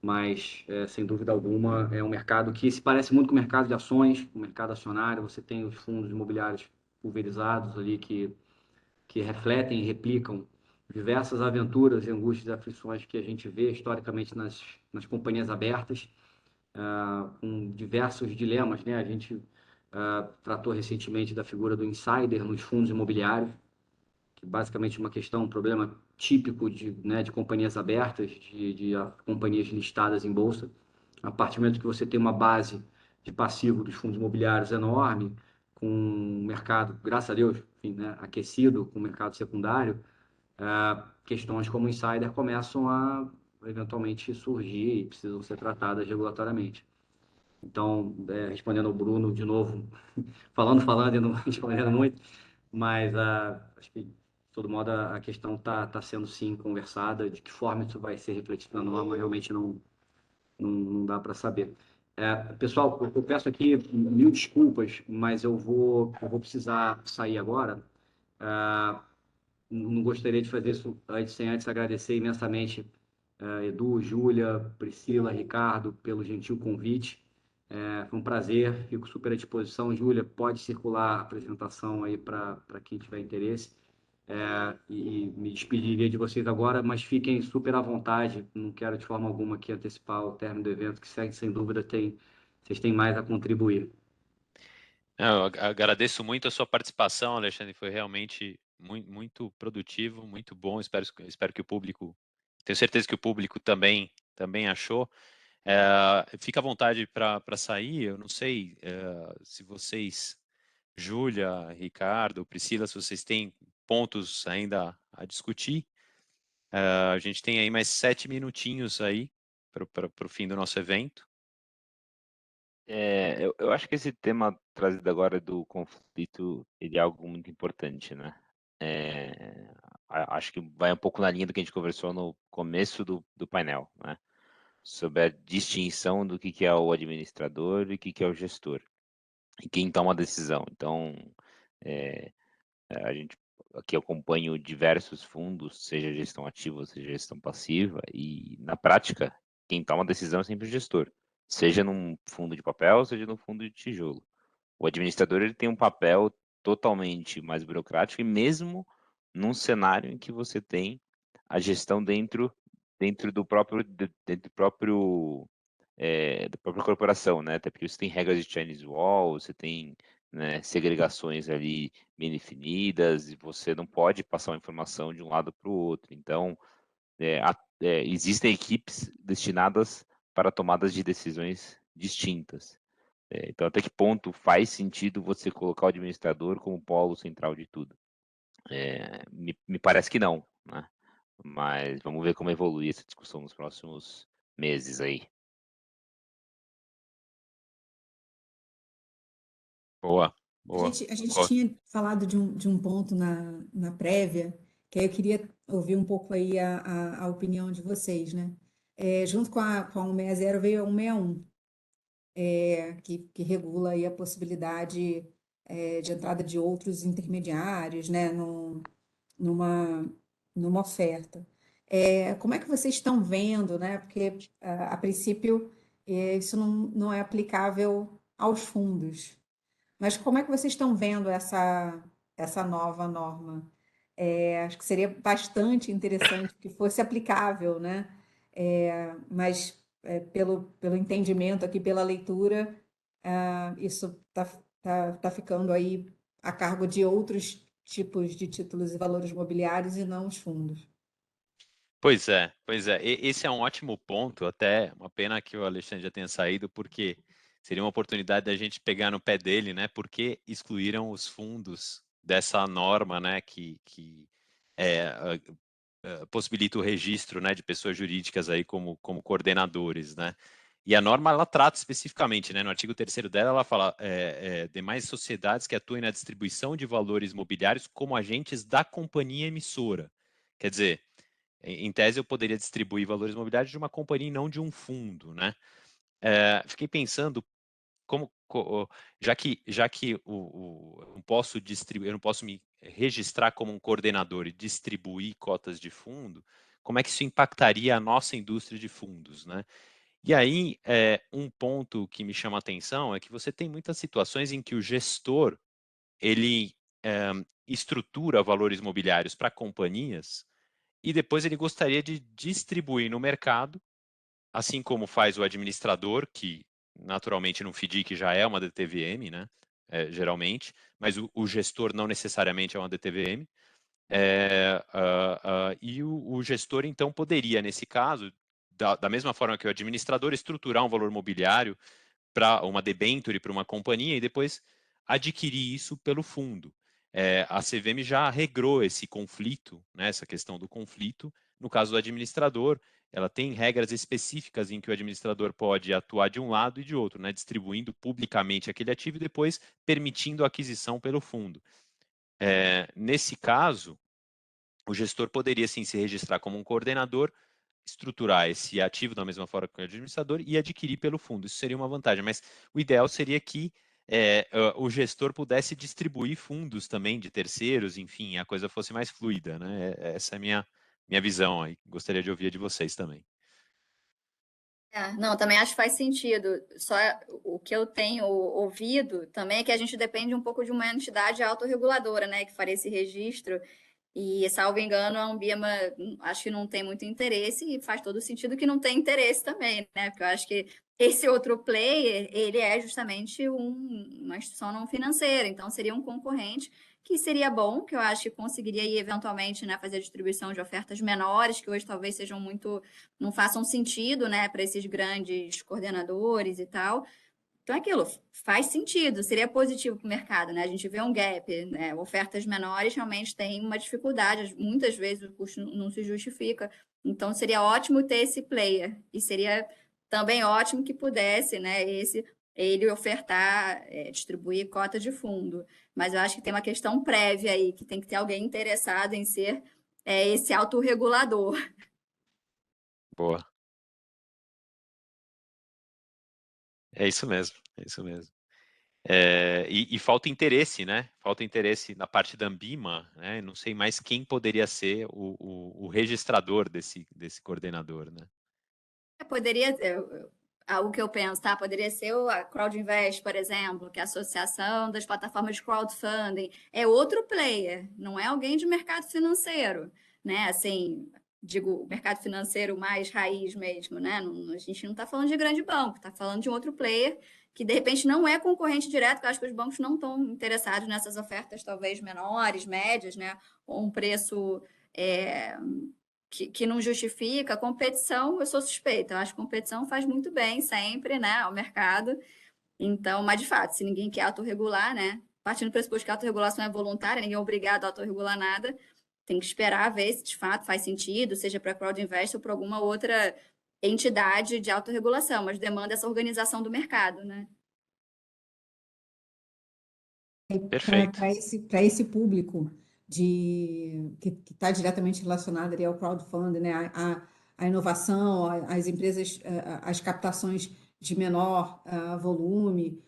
Mas, sem dúvida alguma, é um mercado que se parece muito com o mercado de ações, o mercado acionário. Você tem os fundos imobiliários pulverizados ali que refletem e replicam diversas aventuras e angústias e aflições que a gente vê historicamente nas companhias abertas, com diversos dilemas, né? A gente tratou recentemente da figura do insider nos fundos imobiliários, que basicamente é uma questão, um problema típico de companhias abertas, de companhias listadas em bolsa. A partir do momento que você tem uma base de passivo dos fundos imobiliários enorme, com um mercado, graças a Deus, enfim, né, aquecido, com o mercado secundário, questões como insider começam a eventualmente surgir e precisam ser tratadas regulatoriamente. Então, respondendo ao Bruno de novo, falando e não respondendo muito, mas acho que, de todo modo, a questão tá sendo, sim, conversada. De que forma isso vai ser refletido na norma, realmente não dá para saber. Pessoal, eu peço aqui mil desculpas, mas eu vou precisar sair agora. Não gostaria de fazer isso sem antes agradecer imensamente Edu, Júlia, Priscila, Ricardo, pelo gentil convite. Foi um prazer, fico super à disposição. Júlia, pode circular a apresentação aí para quem tiver interesse. E me despediria de vocês agora, mas fiquem super à vontade. Não quero de forma alguma aqui antecipar o término do evento, que sem dúvida vocês têm mais a contribuir. Eu agradeço muito a sua participação, Alexandre, foi realmente muito, muito produtivo, muito bom. Espero que o público, tenho certeza que o público também achou. Fica à vontade para sair. Eu não sei se vocês, Júlia, Ricardo, Priscila, se vocês têm pontos ainda a discutir. A gente tem aí mais 7 minutinhos aí para o fim do nosso evento. Eu acho que esse tema trazido agora do conflito, ele é algo muito importante, né? Acho que vai um pouco na linha do que a gente conversou no começo do painel, né? Sobre a distinção do que é o administrador e o que é o gestor, e quem toma a decisão. Então, a gente aqui acompanha diversos fundos, seja gestão ativa, seja gestão passiva, e na prática, quem toma a decisão é sempre o gestor, seja num fundo de papel, seja num fundo de tijolo. O administrador ele tem um papel totalmente mais burocrático, e mesmo num cenário em que você tem a gestão dentro do próprio da própria corporação, né? Até porque você tem regras de Chinese Wall, você tem, né, segregações ali bem definidas, e você não pode passar uma informação de um lado para o outro. Então, existem equipes destinadas para tomadas de decisões distintas. Então, até que ponto faz sentido você colocar o administrador como polo central de tudo? Me parece que não, né? Mas vamos ver como evolui essa discussão nos próximos meses aí. Boa. A gente tinha falado de um ponto na prévia, que aí eu queria ouvir um pouco aí a opinião de vocês, né? junto com a 160 veio a 161, que regula aí a possibilidade de entrada de outros intermediários, né, numa, numa oferta. Como é que vocês estão vendo, né? Porque, a princípio, isso não é aplicável aos fundos. Mas como é que vocês estão vendo essa nova norma? Acho que seria bastante interessante que fosse aplicável, né? Mas, pelo entendimento aqui, pela leitura, isso tá ficando aí a cargo de outros tipos de títulos e valores mobiliários e não os fundos. Pois é, pois é. Esse é um ótimo ponto, até uma pena que o Alexandre já tenha saído, porque seria uma oportunidade da gente pegar no pé dele, né? Porque excluíram os fundos dessa norma, né? Que possibilita o registro, né, de pessoas jurídicas aí como coordenadores, né? E a norma, ela trata especificamente, né, no artigo 3º dela, ela fala demais sociedades que atuem na distribuição de valores mobiliários como agentes da companhia emissora. Quer dizer, em tese, eu poderia distribuir valores mobiliários de uma companhia e não de um fundo, né? Fiquei pensando já que eu não posso me registrar como um coordenador e distribuir cotas de fundo, como é que isso impactaria a nossa indústria de fundos, né? E aí, um ponto que me chama a atenção é que você tem muitas situações em que o gestor ele estrutura valores mobiliários para companhias e depois ele gostaria de distribuir no mercado, assim como faz o administrador, que naturalmente no FDIC já é uma DTVM, né? Geralmente, mas o gestor não necessariamente é uma DTVM. E o gestor, então, poderia, nesse caso, da mesma forma que o administrador, estruturar um valor mobiliário para uma debenture para uma companhia e depois adquirir isso pelo fundo. A CVM já regrou esse conflito, né, essa questão do conflito, no caso do administrador, ela tem regras específicas em que o administrador pode atuar de um lado e de outro, né, distribuindo publicamente aquele ativo e depois permitindo a aquisição pelo fundo. Nesse caso, o gestor poderia sim se registrar como um coordenador, estruturar esse ativo da mesma forma que o administrador e adquirir pelo fundo. Isso seria uma vantagem, mas o ideal seria que o gestor pudesse distribuir fundos também de terceiros, enfim, a coisa fosse mais fluida, né? Essa é a minha visão aí. Gostaria de ouvir a de vocês também. Não, também acho que faz sentido. Só o que eu tenho ouvido também é que a gente depende um pouco de uma entidade autorreguladora, né, que faria esse registro. E, salvo engano, a Anbima acho que não tem muito interesse e faz todo sentido que não tem interesse também, né? Porque eu acho que esse outro player, ele é justamente uma instituição não financeira, então seria um concorrente que seria bom, que eu acho que conseguiria aí, eventualmente, né, fazer a distribuição de ofertas menores, que hoje talvez sejam muito, não façam sentido, né, para esses grandes coordenadores e tal. Então, é aquilo faz sentido, seria positivo para o mercado, né? A gente vê um gap, né? Ofertas menores realmente têm uma dificuldade, muitas vezes o custo não se justifica. Então, seria ótimo ter esse player, e seria também ótimo que pudesse, né, ele ofertar, distribuir cota de fundo. Mas eu acho que tem uma questão prévia aí, que tem que ter alguém interessado em ser esse autorregulador. Boa. É isso mesmo, é isso mesmo. E falta interesse, né? Falta interesse na parte da Anbima, né? Não sei mais quem poderia ser o registrador desse coordenador, né? Poderia, o que eu penso, tá? Poderia ser a CrowdInvest, por exemplo, que é a Associação das Plataformas de Crowdfunding. É outro player, não é alguém de mercado financeiro, né? Assim, digo, mercado financeiro mais raiz mesmo, né? A gente não está falando de grande banco, está falando de um outro player que, de repente, não é concorrente direto, porque eu acho que os bancos não estão interessados nessas ofertas talvez menores, médias, né? Ou um preço... que não justifica, a competição, eu sou suspeita, eu acho que a competição faz muito bem sempre, né, ao mercado. Então, mas de fato, se ninguém quer autorregular, né, partindo do pressuposto que a autorregulação é voluntária, ninguém é obrigado a autorregular nada, tem que esperar ver se de fato faz sentido, seja para a CrowdInvest ou para alguma outra entidade de autorregulação, mas demanda essa organização do mercado, né? Perfeito. Para esse público que está diretamente relacionado ali ao crowdfunding, né? a inovação, as empresas, as captações de menor volume,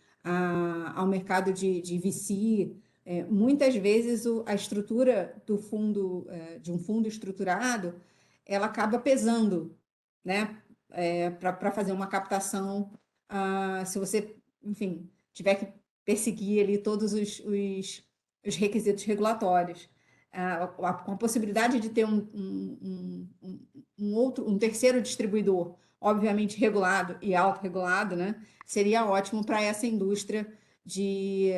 ao mercado de VC. Muitas vezes a estrutura do fundo, de um fundo estruturado, ela acaba pesando, né? Para fazer uma captação, se você, enfim, tiver que perseguir ali todos os requisitos regulatórios. Com a possibilidade de ter um terceiro distribuidor, obviamente regulado e autorregulado, né? Seria ótimo para essa indústria de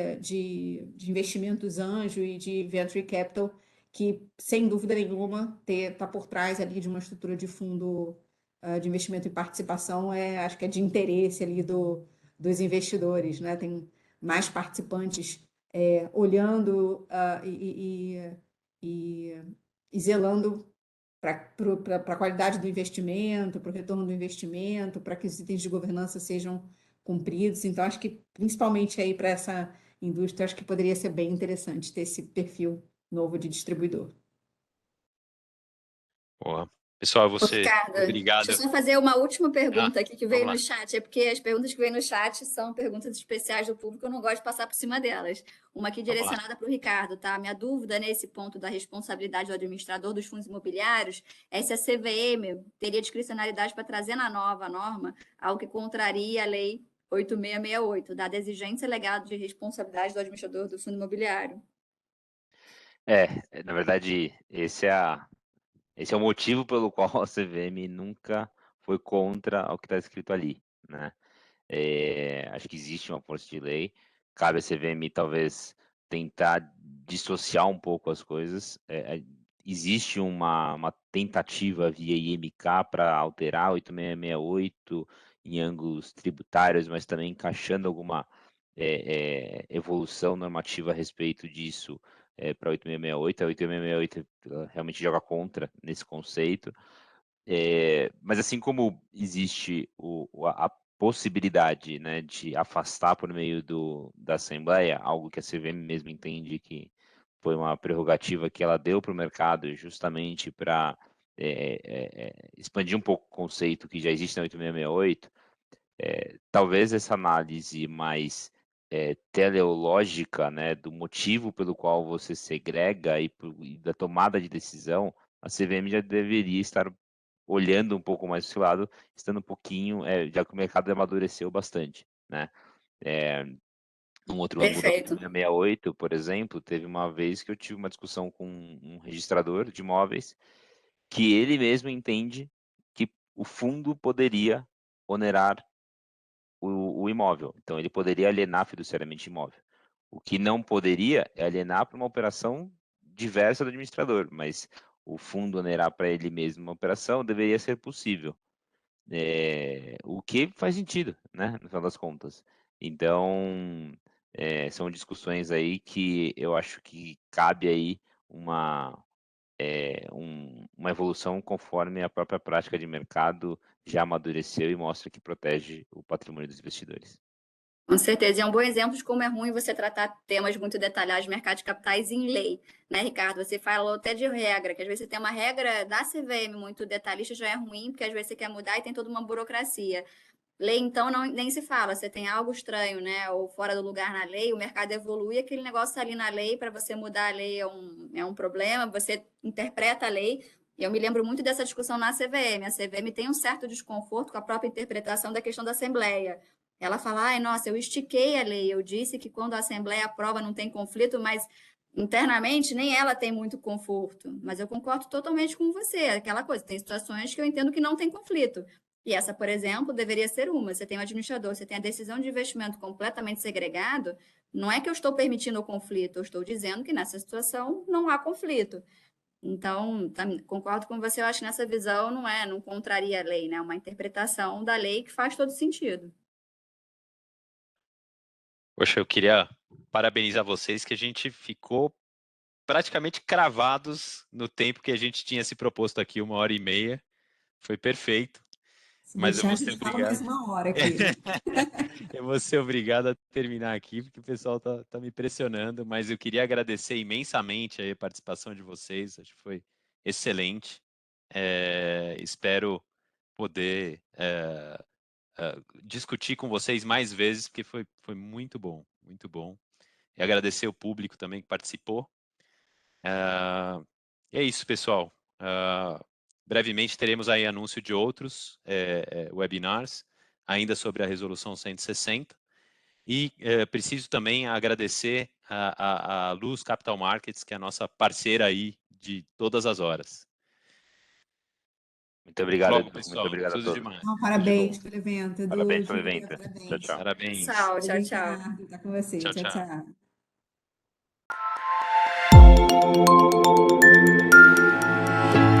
investimentos anjo e de venture capital, que, sem dúvida nenhuma, está por trás ali de uma estrutura de fundo de investimento e participação, acho que é de interesse ali dos investidores, né? Tem mais participantes olhando e zelando para a qualidade do investimento, para o retorno do investimento, para que os itens de governança sejam cumpridos. Então, acho que, principalmente aí para essa indústria, acho que poderia ser bem interessante ter esse perfil novo de distribuidor. Boa. Pessoal, você, Ricardo, obrigado. deixa eu só fazer uma última pergunta aqui que veio vamos lá. no chat. É porque as perguntas que vêm no chat são perguntas especiais do público, eu não gosto de passar por cima delas. Uma aqui Vamos lá. direcionada para o Ricardo, tá? Minha dúvida nesse ponto da responsabilidade do administrador dos fundos imobiliários é se a CVM teria discricionalidade para trazer na nova norma algo que contraria a lei 8668, dada a exigência legal de responsabilidade do administrador do fundo imobiliário. Na verdade, esse é o motivo pelo qual a CVM nunca foi contra o que está escrito ali, né? Acho que existe uma força de lei, cabe à CVM talvez tentar dissociar um pouco as coisas. Existe uma tentativa via IMK para alterar 8668 em ângulos tributários, mas também encaixando alguma evolução normativa a respeito disso para 8668. A 8668 realmente joga contra nesse conceito. Mas assim como existe a possibilidade, né, de afastar por meio da Assembleia, algo que a CVM mesmo entende que foi uma prerrogativa que ela deu para o mercado justamente para expandir um pouco o conceito que já existe na 8668, talvez essa análise mais teleológica, né, do motivo pelo qual você segrega e da tomada de decisão, a CVM já deveria estar olhando um pouco mais esse lado, estando um pouquinho, já que o mercado amadureceu bastante, né? Um outro ângulo da 68, por exemplo, teve uma vez que eu tive uma discussão com um registrador de imóveis que ele mesmo entende que o fundo poderia onerar o imóvel. Então, ele poderia alienar fiduciariamente imóvel. O que não poderia é alienar para uma operação diversa do administrador, mas o fundo onerar para ele mesmo uma operação deveria ser possível. O que faz sentido, né, no final das contas. Então, são discussões aí que eu acho que cabe aí uma evolução conforme a própria prática de mercado já amadureceu e mostra que protege o patrimônio dos investidores. Com certeza, e é um bom exemplo de como é ruim você tratar temas muito detalhados de mercado de capitais em lei, né, Ricardo? Você falou até de regra, que às vezes você tem uma regra da CVM muito detalhista, já é ruim, porque às vezes você quer mudar e tem toda uma burocracia. Lei, então, nem se fala, você tem algo estranho, né, ou fora do lugar na lei, o mercado evolui, aquele negócio ali na lei, para você mudar a lei é um problema, você interpreta a lei. E eu me lembro muito dessa discussão na CVM. A CVM tem um certo desconforto com a própria interpretação da questão da Assembleia. Ela fala, ai, nossa, eu estiquei a lei, eu disse que quando a Assembleia aprova não tem conflito, mas internamente nem ela tem muito conforto. Mas eu concordo totalmente com você, aquela coisa, tem situações que eu entendo que não tem conflito. E essa, por exemplo, deveria ser uma. Você tem um administrador, você tem a decisão de investimento completamente segregado, não é que eu estou permitindo o conflito, eu estou dizendo que nessa situação não há conflito. Então, concordo com você, eu acho que nessa visão não contraria a lei, né? É uma interpretação da lei que faz todo sentido. Poxa, eu queria parabenizar vocês que a gente ficou praticamente cravados no tempo que a gente tinha se proposto aqui, 1h30. Foi perfeito. Mas eu vou ser fala obrigado. mais uma hora aqui. Eu vou ser obrigado a terminar aqui, porque o pessoal tá me pressionando, mas eu queria agradecer imensamente a participação de vocês, acho que foi excelente. Espero poder discutir com vocês mais vezes, porque foi muito bom, muito bom. E agradecer o público também que participou. E é isso, pessoal. Brevemente teremos aí anúncio de outros webinars, ainda sobre a Resolução 160. E preciso também agradecer a Luz Capital Markets, que é a nossa parceira aí de todas as horas. Muito obrigado, Logo, Edu. pessoal. Muito obrigado a Tudo todos. demais. Então, Tudo de parabéns bom. pelo evento, Edu. Parabéns pelo Júlia, evento. Tchau, parabéns. tchau. Parabéns. Tchau, tchau, tchau. Ricardo, tá com você. Tchau, Tchau, tchau. tchau.